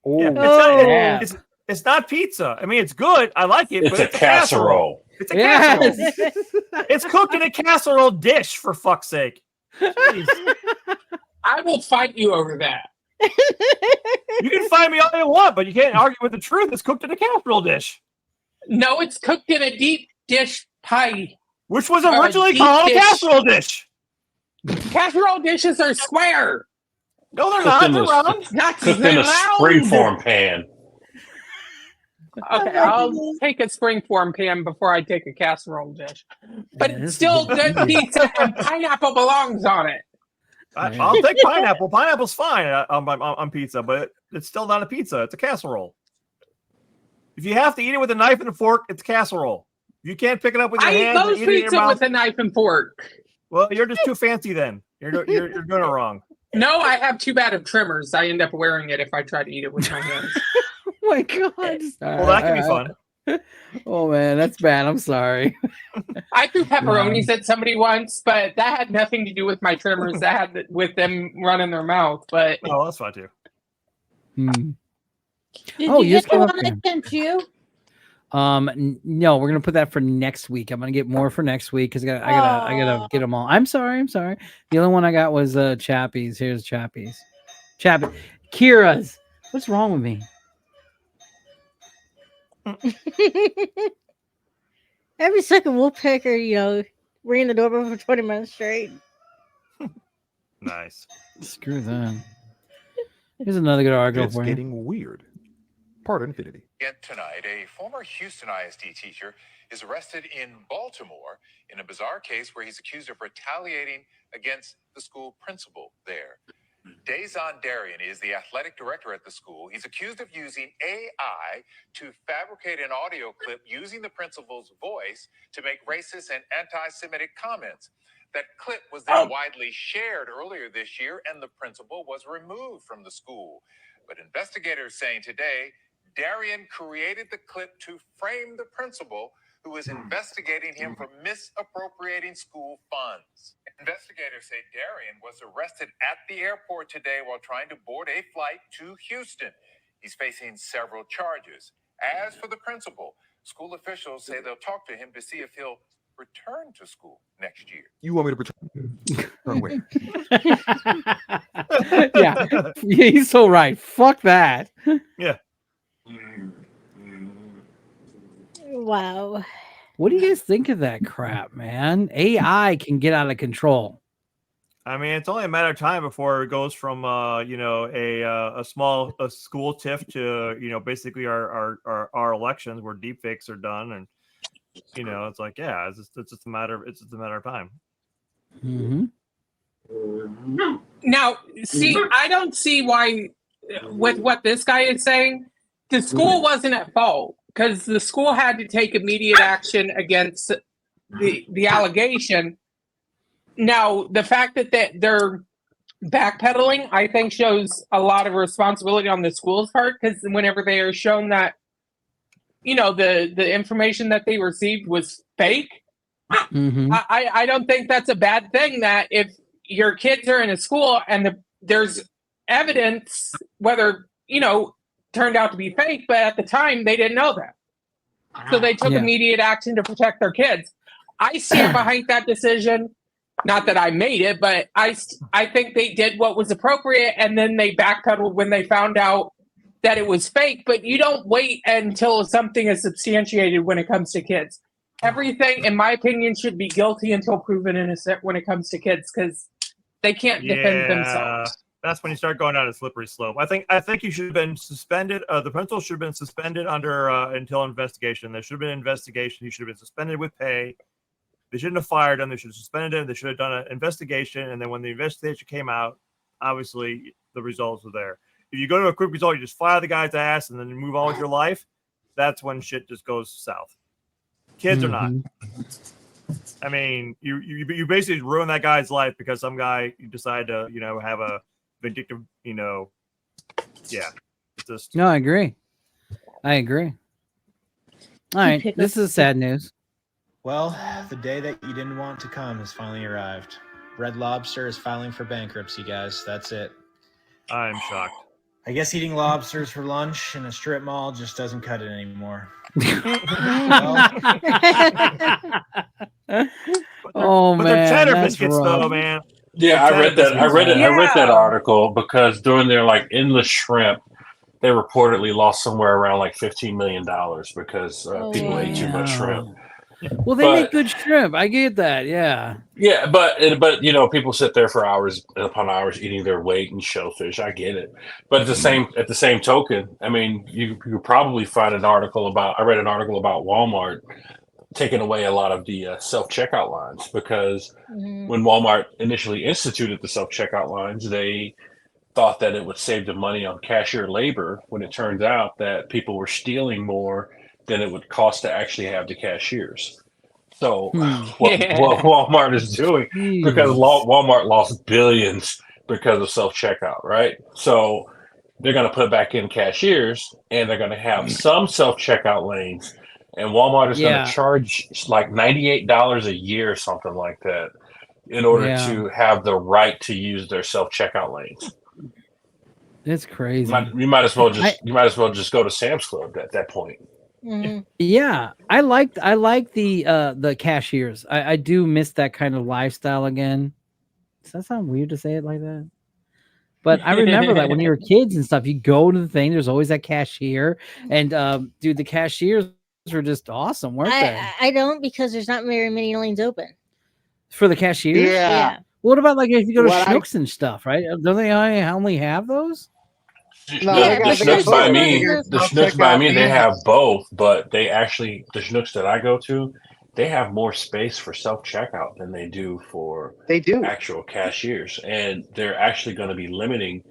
It's not pizza. I mean, it's good. I like it. It's but a casserole. It's a casserole. It's cooked in a casserole dish, for fuck's sake. I will fight you over that. You can find me all you want, but you can't argue with the truth. It's cooked in a casserole dish. No, it's cooked in a deep dish pie. Which was originally called a casserole dish. Casserole dishes are square. No, they're not. They're round. Not cooked in a springform pan. Okay, I'll take a springform pan before I take a casserole dish. But still, the pizza and pineapple belongs on it. I'll take pineapple. Pineapple's fine on pizza, but it's still not a pizza. It's a casserole. If you have to eat it with a knife and a fork, it's casserole. If you can't pick it up with your hands and eat it in your mouth, with a knife and fork. Well, you're just too fancy then. You're doing it wrong. No, I have too bad of trimmers. I end up wearing it if I try to eat it with my hands. Oh my God. Well, that can be fun. Oh man, that's bad. I'm sorry. I threw pepperonis at somebody once, but that had nothing to do with my trimmers. That had with them running their mouth. But that's fine too. Did you get the one I sent you? No, we're gonna put that for next week. I'm gonna get more for next week because I gotta get them all. I'm sorry. The only one I got was Chappie's. Here's Chappie's. Kira's. What's wrong with me? Every second woodpecker, ringing the doorbell for 20 minutes straight. Nice. Screw that. Here's another good article It's for you. getting weird. Part infinity. Yet tonight, a former Houston ISD teacher is arrested in Baltimore in a bizarre case where he's accused of retaliating against the school principal there. Dazon Darian is the athletic director at the school. He's accused of using AI to fabricate an audio clip using the principal's voice to make racist and anti-Semitic comments. That clip was then widely shared earlier this year, and the principal was removed from the school. But investigators saying today, Darian created the clip to frame the principal, who is investigating him for misappropriating school funds. Investigators say Darian was arrested at the airport today while trying to board a flight to Houston. He's facing several charges. As for the principal, school officials say they'll talk to him to see if he'll return to school next year. You want me to return where? Yeah, he's so right. Fuck that. Yeah. Wow. What do you guys think of that crap, man? AI can get out of control. I mean, it's only a matter of time before it goes from a school tiff to basically our elections where deepfakes are done, and it's like it's just a matter of time. Mm-hmm. Now, see, I don't see why, with what this guy is saying, the school wasn't at fault because the school had to take immediate action against the allegation. Now, the fact that they're backpedaling, I think, shows a lot of responsibility on the school's part, because whenever they are shown that, the information that they received was fake, Mm-hmm. I don't think that's a bad thing. That if your kids are in a school and there's evidence, whether turned out to be fake, but at the time they didn't know that, so they took immediate action to protect their kids. I stand behind that decision. Not that I made it, but I think they did what was appropriate, and then they backpedaled when they found out that it was fake. But you don't wait until something is substantiated when it comes to kids. Everything, in my opinion, should be guilty until proven innocent when it comes to kids, because they can't defend themselves. That's when you start going down a slippery slope. I think you should have been suspended. The principal should have been suspended until investigation. There should have been an investigation. He should have been suspended with pay. They shouldn't have fired him. They should have suspended him. They should have done an investigation. And then when the investigation came out, obviously the results were there. If you go to a quick result, you just fire the guy's ass and then move on with your life. That's when shit just goes south. Kids are not. I mean, you basically ruin that guy's life because some guy you decide to have a vindictive It's just No, I agree. All right, this is sad news. Well, the day that you didn't want to come has finally arrived. Red Lobster is filing for bankruptcy, guys. That's it. I'm shocked. I guess eating lobsters for lunch in a strip mall just doesn't cut it anymore. Oh but man, they're cheddar that's biscuits rough. though, man. Yeah, I read that. I read Yeah. that article because during their endless shrimp, they reportedly lost somewhere around $15 million because people ate too much shrimp. Well, they make good shrimp. I get that. Yeah. Yeah, but people sit there for hours upon hours eating their weight in shellfish. I get it, but at the same token, I mean, you could probably find an article about. I read an article about Walmart taking away a lot of the self-checkout lines because when Walmart initially instituted the self-checkout lines, they thought that it would save them money on cashier labor. When it turns out that people were stealing more than it would cost to actually have the cashiers. So what Walmart is doing, because Walmart lost billions because of self-checkout, right? So they're going to put back in cashiers, and they're going to have some self-checkout lanes, and Walmart is going to charge $98 a year or something like that in order to have the right to use their self-checkout lanes. It's crazy. You might as well just go to Sam's Club at that point. Mm-hmm. Yeah, I like the cashiers. I do miss that kind of lifestyle again. Does that sound weird to say it like that? But I remember that when you were kids and stuff, you go to the thing. There's always that cashier, and dude, the cashiers were just awesome, weren't they? I don't, because there's not very many lanes open. For the cashiers? Yeah. What about like if you go to What I- Schnucks and stuff, right? Don't they only have those? No, Yeah, they but got, they got Schnucks by both. me, They got the Schnooks by self-checkout me, they and- have both, but they actually the Schnooks that I go to, they have more space for self checkout than they do for They do. actual cashiers, and they're actually going to be limiting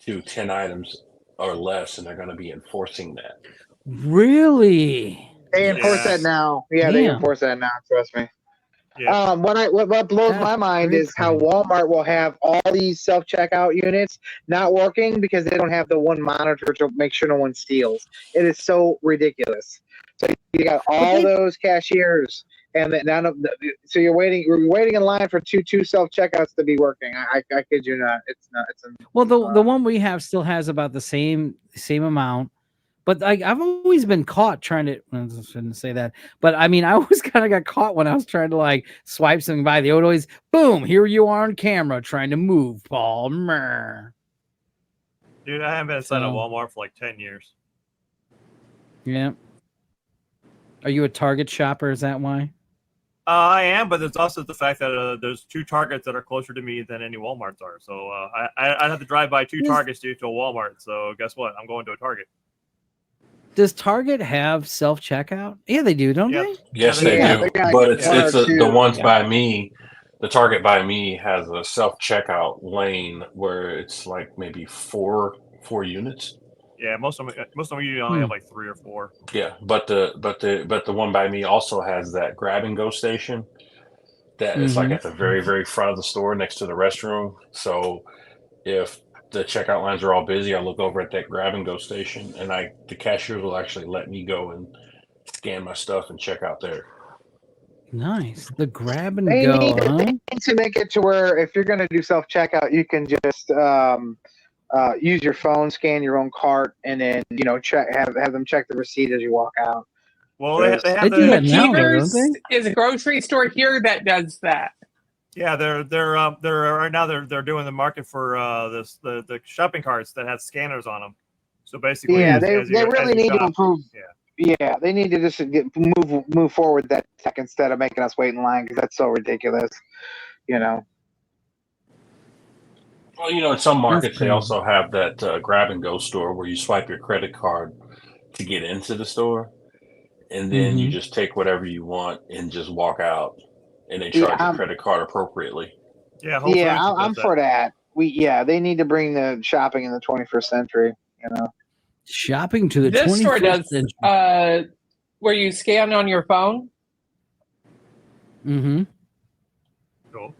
to 10 items or less, and they're going to be enforcing that. Really? They enforce Yeah. that now. Yeah, they Damn. enforce that now. Trust me. Yeah. What blows That's my mind is how crazy. Walmart will have all these self checkout units not working because they don't have the one monitor to make sure no one steals. It is so ridiculous. So you got all those cashiers, and then so you're waiting in line for two self checkouts to be working. I kid you not. It's not. Well, the one we have still has about the same amount, but I've always been caught trying to. I shouldn't say that, but I mean, I always kind of got caught when I was trying to like swipe something by. They would always, boom, here you are on camera trying to move, Paul. Meh. Dude, I haven't been inside a Walmart for like 10 years. Yeah. Are you a Target shopper? Is that why? I am, but there's also the fact that there's 2 Targets that are closer to me than any Walmarts are. So I'd have to drive by 2 Targets to a Walmart. So guess what? I'm going to a Target. Does Target have self checkout? Yeah, they do, don't Yeah. they? Yes, Yeah, they yeah, do, they got but it's one or the two. ones Yeah. by me. The Target by me has a self checkout lane where it's like maybe four units. Yeah, most of them you only have like 3 or 4. Yeah, but the one by me also has that grab and go station that is like at the very, very front of the store next to the restroom. So if the checkout lines are all busy, I look over at that grab and go station, and the cashiers will actually let me go and scan my stuff and check out there. Nice. The grab and They go, need, huh? they need to make it to where if you're going to do self checkout, you can just use your phone, scan your own cart, and then check have them check the receipt as you walk out. Well, they have They do that now, though, don't Keepers they? is a grocery store here that does that. Yeah, they're right now they're doing the market for the shopping carts that have scanners on them. So basically, Yeah, as they you really need to shop, improve. Yeah. Yeah, they need to just move forward that tech instead of making us wait in line, because that's so ridiculous. Well, in some markets, they crazy. also have that grab and go store where you swipe your credit card to get into the store, and then you just take whatever you want and just walk out, and they charge your credit card appropriately. Yeah, Whole Foods does I'm that. for that. They need to bring the shopping in the 21st century. Shopping to the This store 21st does century. where you scan on your phone Mm-hmm. Cool.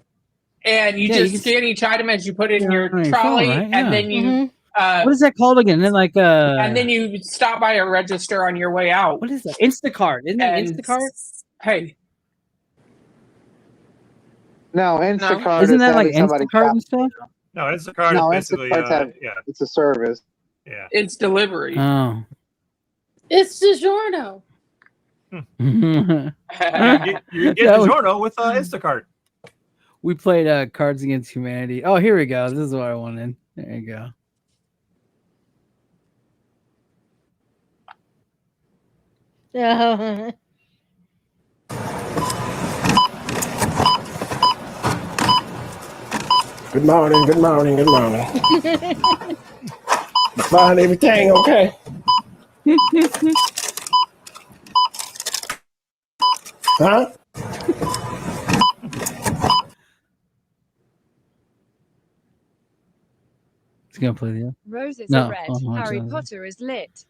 and you Yeah, you just can scan each item as you put it in your on your trolley, phone, right? Yeah. and then you What is that called again? Then and then you stop by a register on your way out. what is that? Instacart. Isn't that and Instacart? Hey, No, Instacart Isn't is that like having somebody Instacart shop. and stuff? No, Instacart No, is basically Instacart's it's a service. yeah. it's delivery. Oh. It's DiGiorno. You That get was- DiGiorno with Instacart. We played Cards Against Humanity. Oh, here we go. This is what I wanted. There you go. Yeah. Good morning, good morning, good morning. Find everything okay? Huh? It's gonna play the. Roses No. are red. Oh, Harry sorry. Potter is lit.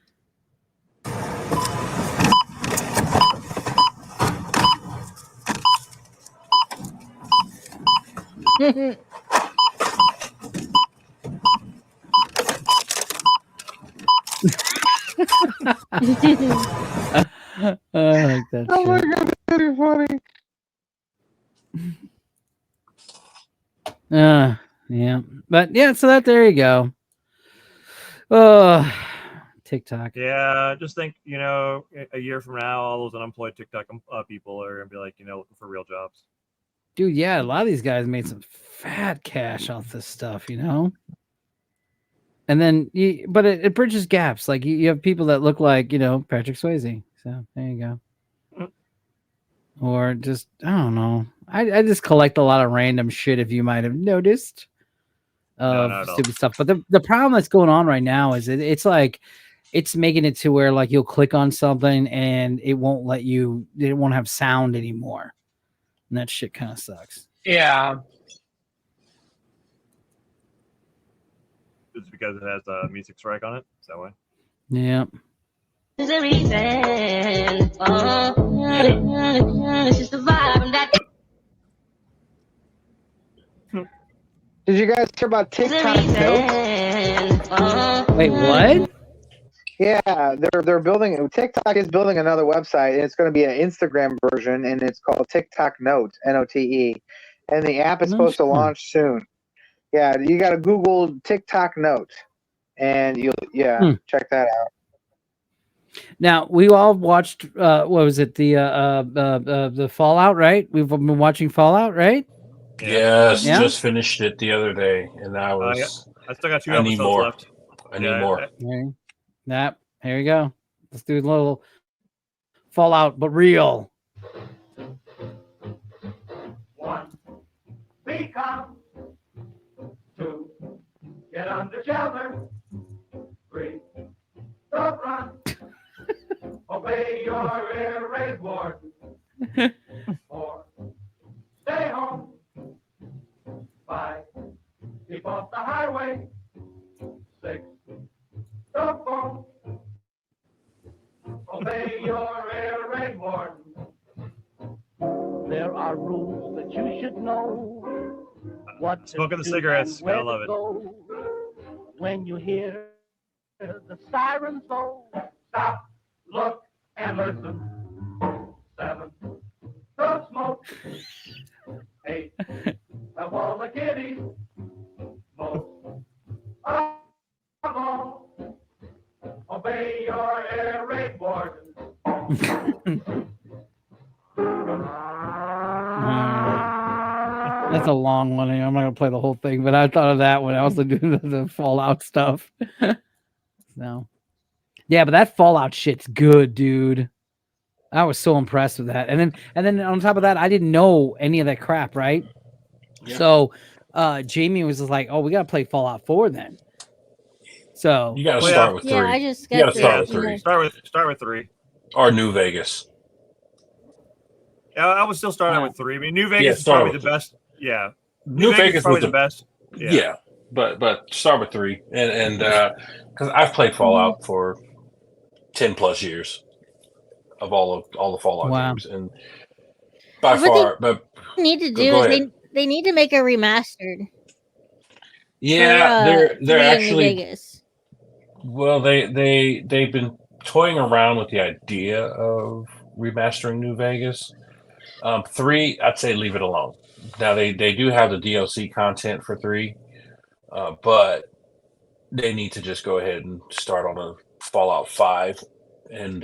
I like that. Oh my shit. god, that's really funny. Yeah. But yeah, so there you go. Oh, TikTok. Yeah, just think, a year from now, all those unemployed TikTok people are gonna be like, looking for real jobs. Dude, yeah, a lot of these guys made some fat cash off this stuff, And then, but it bridges gaps. Like you have people that look like, Patrick Swayze. So there you go. Or just I don't know. I just collect a lot of random shit. If you might have noticed, of stupid stuff. But the problem that's going on right now is it's like it's making it to where like you'll click on something and it won't let you. It won't have sound anymore, and that shit kind of sucks. Yeah. It's because it has a music strike on it. Is that why? Yeah. There's a reason. It's just the vibe that. Did you guys hear about TikTok Notes? Wait, what? Yeah, they're building. TikTok is building another website, and it's going to be an Instagram version, and it's called TikTok Note, Note, and the app is supposed to launch soon. Yeah, you got to Google TikTok Note, and you'll check that out. Now we all watched. What was it? The Fallout, right? We've been watching Fallout, right? Yes, Yeah. just finished it the other day, and I still got 2 I need episodes more. left. I need more. Here you go. Let's do a little Fallout, but real. 1, be calm. 2, get under shelter. 3, don't run. Obey your air raid warden. 4, stay home. 5, keep off the highway. 6, don't phone. Obey your air raid warden. There are rules that you should know. What Smoking the cigarettes, gotta love it. go. When you hear the sirens go, stop, look, and listen. 7, don't smoke. 8, have all the kiddies. Most of all, obey your air raid warden. That's a long one. I'm not gonna play the whole thing, but I thought of that when I was doing the Fallout stuff. So, yeah, but that Fallout shit's good, dude. I was so impressed with that. And then on top of that, I didn't know any of that crap, right? Yeah. So, Jamie was just like, "Oh, we gotta play Fallout 4 then." So you gotta start with 3. Yeah, I just got you gotta start with 3. Start with 3. Or New Vegas. Yeah, I would still start with 3. I mean, New Vegas is probably the best. Yeah, New Vegas is probably was the best. Yeah, but start with 3, and because I've played Fallout for 10 plus years of all the Fallout games, and by far, but they need to do is they need to make a remastered. Yeah, they're actually Vegas. Well, they've been toying around with the idea of remastering New Vegas. 3, I'd say leave it alone. Now they do have the DLC content for 3, but they need to just go ahead and start on a Fallout 5 and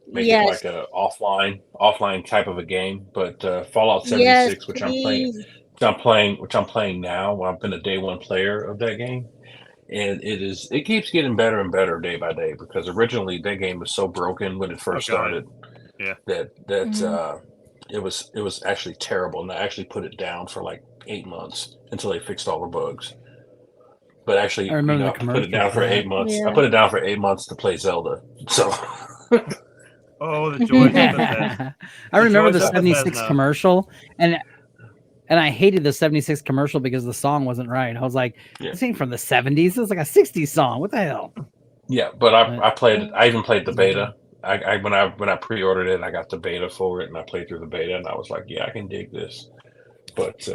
make it like a offline type of a game. But Fallout 76, which I'm playing now. I've been a day one player of that game, and it keeps getting better and better day by day, because originally that game was so broken when it first started. Yeah. That it was actually terrible, and I actually put it down for like 8 months until they fixed all the bugs. But actually, I put it down for 8 months. Yeah. I put it down for 8 months to play Zelda. So, oh, the joy of Bethesda. I remember the 76 commercial, and I hated the 76 commercial because the song wasn't right. I was like, this ain't from the 70s. It's like a 60s song. What the hell? Yeah, but I played it. I even played the beta. When I pre-ordered it, I got the beta for it, and I played through the beta, and I was like, yeah, I can dig this. But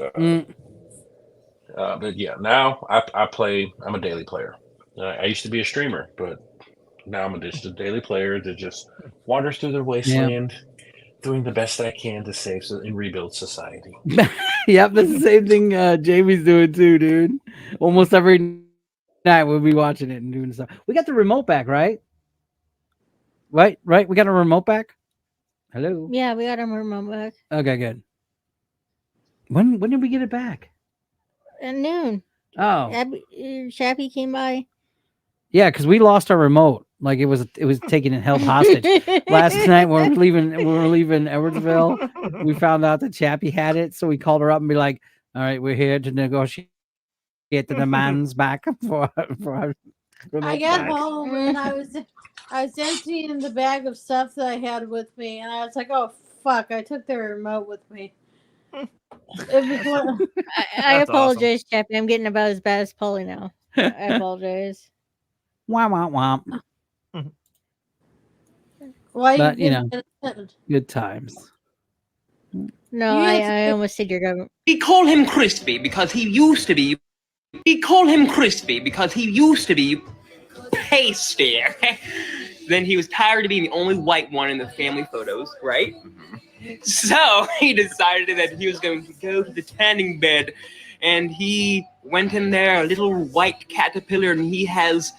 yeah, now I play. I'm a daily player. I used to be a streamer, but now I'm just a daily player that just wanders through the wasteland, doing the best I can to save and rebuild society. Yep, that's the same thing Jamie's doing too, dude. Almost every night we'll be watching it and doing stuff. We got the remote back, right? Right. We got a remote back. Hello. Yeah, we got a remote back. Okay, good. When did we get it back? At noon. Oh, Chappie came by. Yeah, because we lost our remote like it was taken and held hostage. Last night when we were leaving Edwardsville, we found out that Chappie had it, so we called her up and be like, "All right, we're here to negotiate the demands back for I got home and I was emptying the bag of stuff that I had with me, and I was like, "Oh fuck! I took the remote with me." I apologize, awesome. Chappie. I'm getting about as bad as Polly now. I apologize. Womp womp womp. Why? But good times. No, I almost said your government. We call him Crispy because he used to be. We call him Crispy because he used to be pasty. Then he was tired of being the only white one in the family photos, right? Mm-hmm. So he decided that he was going to go to the tanning bed, and he went in there, a little white caterpillar, and he has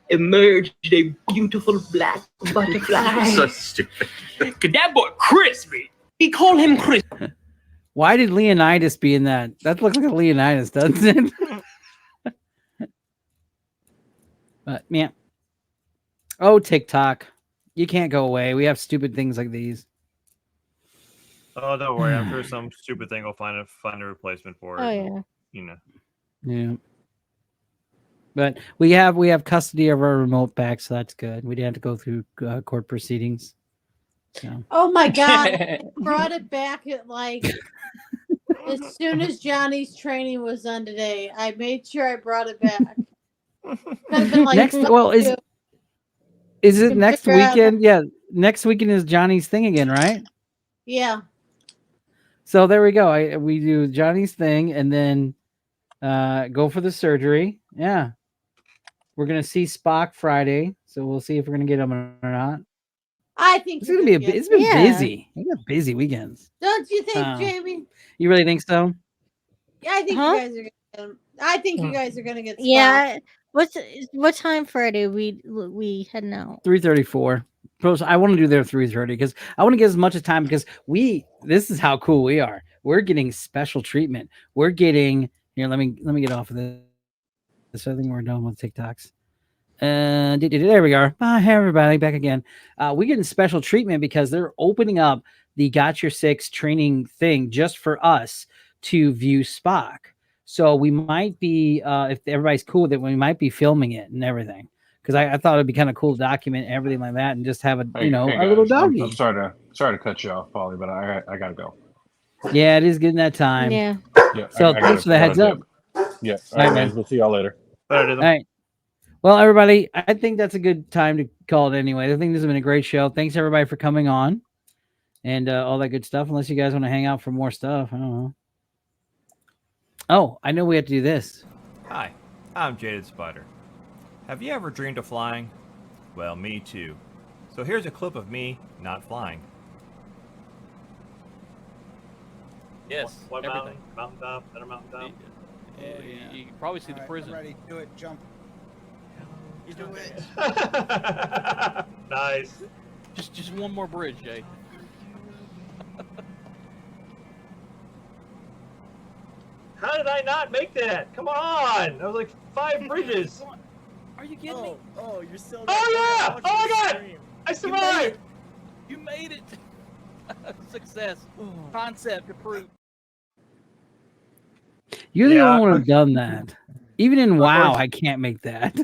emerged a beautiful black butterfly. So stupid. That boy Crispy. We call him Crispy. Why did Leonidas be in that? That looks like a Leonidas, doesn't it? But man, oh TikTok, you can't go away. We have stupid things like these. Oh, don't worry. I'm sure some stupid thing will find a replacement for it. Oh yeah. You know. Yeah. But we have custody of our remote back, so that's good. We didn't have to go through court proceedings. So. Oh my god! I brought it back at like as soon as Johnny's training was done today. I made sure I brought it back. Like, is it next weekend? Yeah, next weekend is Johnny's thing again, right? Yeah. So there we go. We do Johnny's thing and then go for the surgery. Yeah. We're gonna see Spock Friday, so we'll see if we're gonna get him or not. I think it's gonna be it's been busy. We got busy weekends. Don't you think, Jamie? You really think so? Yeah, I think you guys are gonna. I think you guys are gonna get Spock. Yeah. What time Friday we heading out? 3:34. I want to do there 3:30 because I want to get as much time because this is how cool we are. We're getting special treatment. We're getting here. Let me get off of this. I think we're done with TikToks. There we are. Bye, everybody. Back again. We're getting special treatment because they're opening up the Got Your Six training thing just for us to view Spock. So we might be, if everybody's cool with it, we might be filming it and everything. Because I thought it'd be kind of cool to document everything like that and just have a little doggy. I'm sorry to cut you off, Polly, but I gotta go. Yeah, it is getting that time. Yeah. So thanks for the heads up. Yeah. All right, man. We'll see y'all later. All right. Well, everybody, I think that's a good time to call it anyway. I think this has been a great show. Thanks everybody for coming on and all that good stuff. Unless you guys want to hang out for more stuff, I don't know. Oh, I know we have to do this. Hi, I'm Jaded Spider. Have you ever dreamed of flying? Well, me too. So here's a clip of me not flying. Yes. What mountain? Mountaintop? Better mountaintop? You can probably see the prison. Ready? Do it. Jump. You do it. Nice. Just one more bridge, Jay. How did I not make that? Come on! That was like 5 bridges. Are you kidding me? Oh, you're still. Oh yeah! Oh my god! I survived! You made it! Success. Concept approved. You're the only one who's done that. Even in WoW, I can't make that.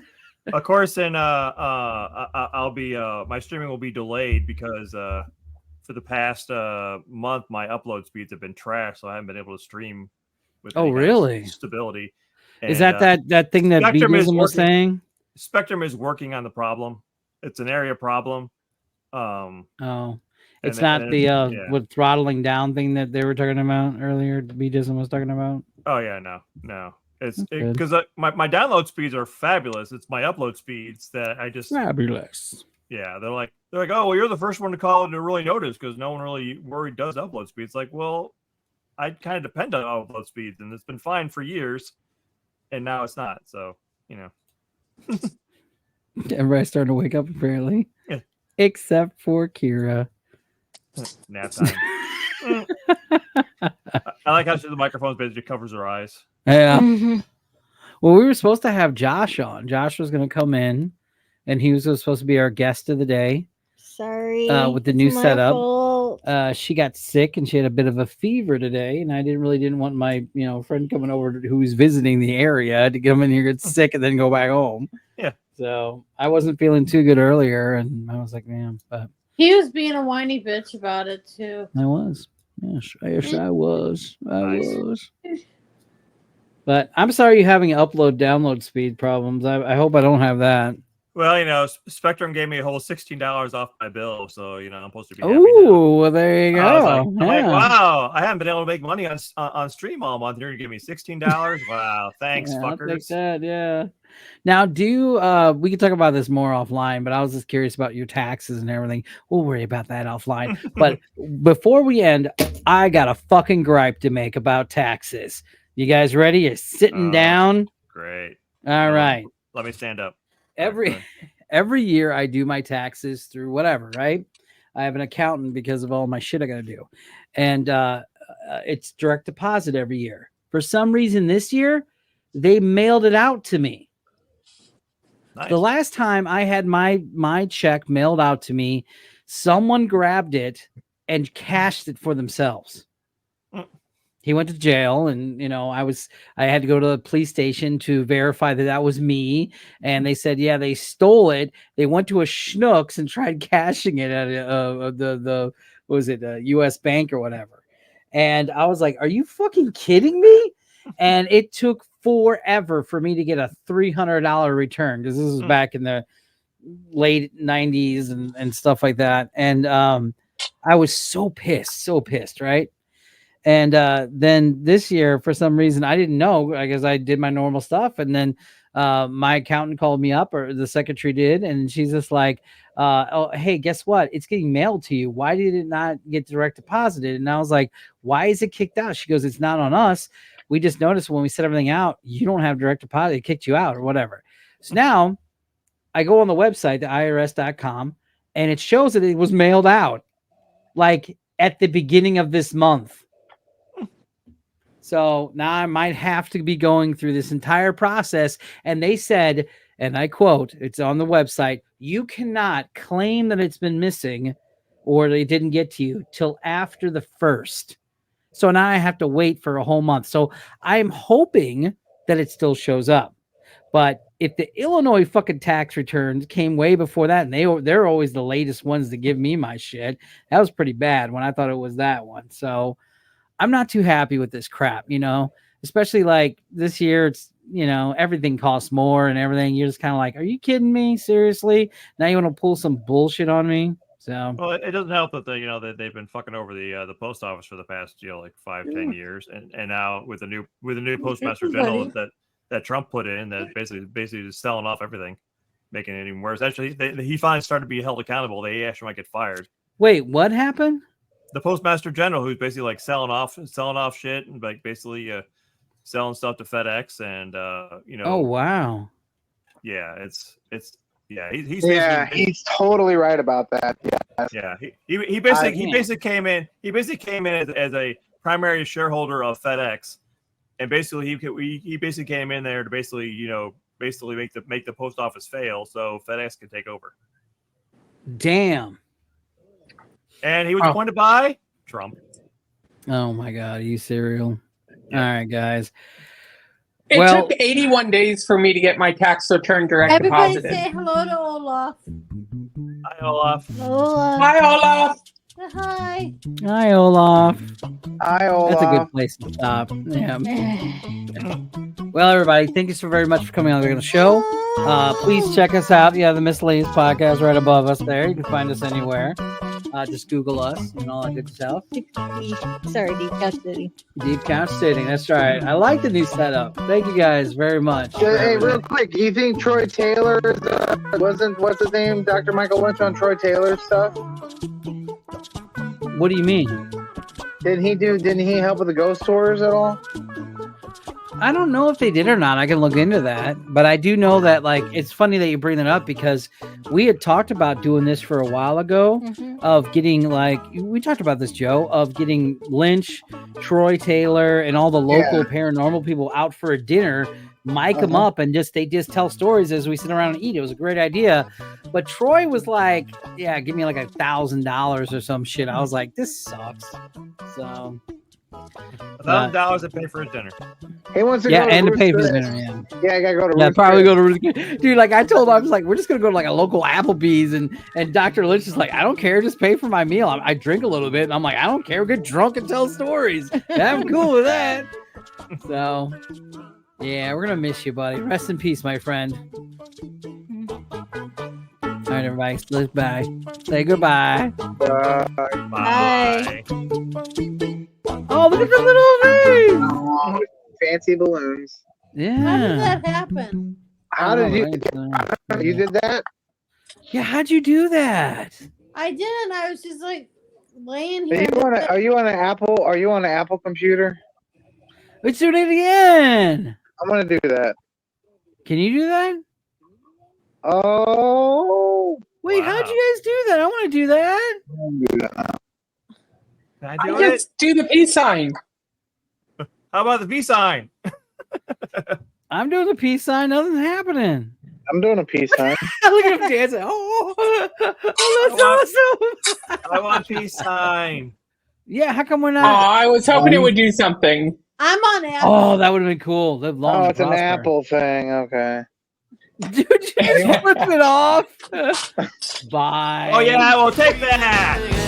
Of course, and I'll be my streaming will be delayed because for the past month my upload speeds have been trash, so I haven't been able to stream with really stability. Is that thing that Beavism was saying? Spectrum is working on the problem. It's an area problem. It's not with throttling down thing that they were talking about earlier. Beavism was talking about. Oh yeah, no. It's because my download speeds are fabulous. It's my upload speeds that I just fabulous. Yeah, they're like, oh, well, you're the first one to call to really notice because no one really does upload speeds. Like, well, I kind of depend on upload speeds, and it's been fine for years, and now it's not. So everybody's starting to wake up apparently, except for Kira. Nap time. I like how the microphone basically covers her eyes. Yeah. Well, we were supposed to have Josh on. Josh was going to come in and he was supposed to be our guest of the day. Sorry. With the it's new my setup. fault. She got sick and she had a bit of a fever today, and I didn't want my friend coming over who's visiting the area to come in here, get sick, and then go back home. Yeah. So I wasn't feeling too good earlier, and I was like, man, but He was being a whiny bitch about it too. I was. Yes, I was. I was. But I'm sorry you're having download speed problems. I hope I don't have that. Well, Spectrum gave me a whole $16 off my bill, so I'm supposed to be happy Oh, well, there you go. I'm like, wow, I haven't been able to make money on stream all month. You're gonna give me $16? Wow, thanks, Yeah, I'll fuckers. take that, yeah. Now, we can talk about this more offline, but I was just curious about your taxes and everything. We'll worry about that offline. But before we end, I got a fucking gripe to make about taxes. You guys ready? You're sitting down. Great. All right. Let me stand up. Every year I do my taxes through whatever, right? I have an accountant because of all my shit I got to do. And it's direct deposit every year. For some reason this year, they mailed it out to me. Nice. The last time I had my check mailed out to me, someone grabbed it and cashed it for themselves. He went to jail, and I had to go to the police station to verify that was me. And they said, yeah, they stole it. They went to a Schnucks and tried cashing it at the U.S. Bank or whatever. And I was like, are you fucking kidding me? And it took forever for me to get a $300 return, because this was back in the late 90s and stuff like that. And I was so pissed, right? And then this year, for some reason, I didn't know. I guess I did my normal stuff. And then my accountant called me up, or the secretary did. And she's just like, oh, hey, guess what? It's getting mailed to you. Why did it not get direct deposited? And I was like, why is it kicked out? She goes, it's not on us. We just noticed when we set everything out, you don't have direct deposit. It kicked you out or whatever. So now I go on the website, the IRS.com, and it shows that it was mailed out like at the beginning of this month. So now I might have to be going through this entire process. And they said, and I quote, it's on the website, you cannot claim that it's been missing or it didn't get to you till after the 1st. So now I have to wait for a whole month. So I'm hoping that it still shows up. But if the Illinois fucking tax returns came way before that, and they're always the latest ones to give me my shit, that was pretty bad when I thought it was that one. So I'm not too happy with this crap, especially like this year. It's, everything costs more and everything. You're just kind of like, are you kidding me? Seriously? Now you want to pull some bullshit on me? So, well, it doesn't help that that they've been fucking over the post office for the past 5-10 years, and now with the new postmaster general that Trump put in, that basically is selling off everything, making it even worse. Actually, he finally started to be held accountable. They actually might get fired. Wait, what happened? The postmaster general, who's basically like selling off shit and like basically selling stuff to FedEx and Oh wow. Yeah, he's totally right about that. Yeah. He basically came in as a primary shareholder of FedEx, and basically he basically came in there to basically make the post office fail so FedEx could take over. Damn. And he was appointed by Trump. Oh my God, you serial. Yeah. All right, guys. It took 81 days for me to get my tax return direct deposited. Everybody say hello to Olaf. Hi, Olaf. Olaf. Hi, Olaf. Hi. Hi, Olaf. Hi, Olaf. That's a good place to stop. Yeah. Well, everybody, thank you so very much for coming on the show. Please check us out. Yeah, the Miscellaneous Podcast right above us there. You can find us anywhere. Just Google us and all that good stuff. Sorry, Deep Couch City. Deep Couch City, that's right. I like the new setup. Thank you guys very much. Hey, real quick, do you think Troy Taylor wasn't, what's his name, Dr. Michael Lynch on Troy Taylor's stuff? What do you mean? Didn't he help with the ghost tours at all? I don't know if they did or not. I can look into that. But I do know that, like, it's funny that you bring that up because we had talked about doing this for a while ago of getting, like, we talked about this, Joe, of getting Lynch, Troy Taylor, and all the local paranormal people out for a dinner mic them up and they just tell stories as we sit around and eat. It was a great idea. But Troy was like, yeah, give me like $1,000 or some shit. I was like, this sucks. So $1,000 to pay for his dinner. He wants to go to and to Ruth's pay for his Chris. dinner, yeah. Yeah, I gotta go to Yeah, Ruth's probably Chris. go to Ruth's Chris. Dude, like I told him, I was like, we're just gonna go to like a local Applebee's and Dr. Lynch is like, I don't care, just pay for my meal. I drink a little bit and I'm like, I don't care, get drunk and tell stories. I'm cool with that. So yeah, we're gonna miss you, buddy. Rest in peace, my friend. All right, everybody, say bye. Say goodbye. Bye. Oh, look at the little thing. Oh, fancy balloons. Yeah. How did that happen? How did you did that? Yeah, how'd you do that? I didn't. I was just like laying Are here. you on an Apple? Are you on an Apple computer? Let's do it again. I'm gonna do that. Can you do that? Oh. Wait, how'd you guys do that? I want to do that. Can I do Just do the peace sign. How about the peace sign? I'm doing the peace sign. Nothing's happening. I'm doing a peace sign. Look at him dancing. Oh, that's awesome. I want peace sign. Yeah, how come we're Oh, not? I was hoping it would do something. I'm on Apple. Oh, that would have been cool. Live long Oh, and it's an prosper. Apple thing. Okay. Dude, you just flip it off. Bye. Oh yeah, well take that.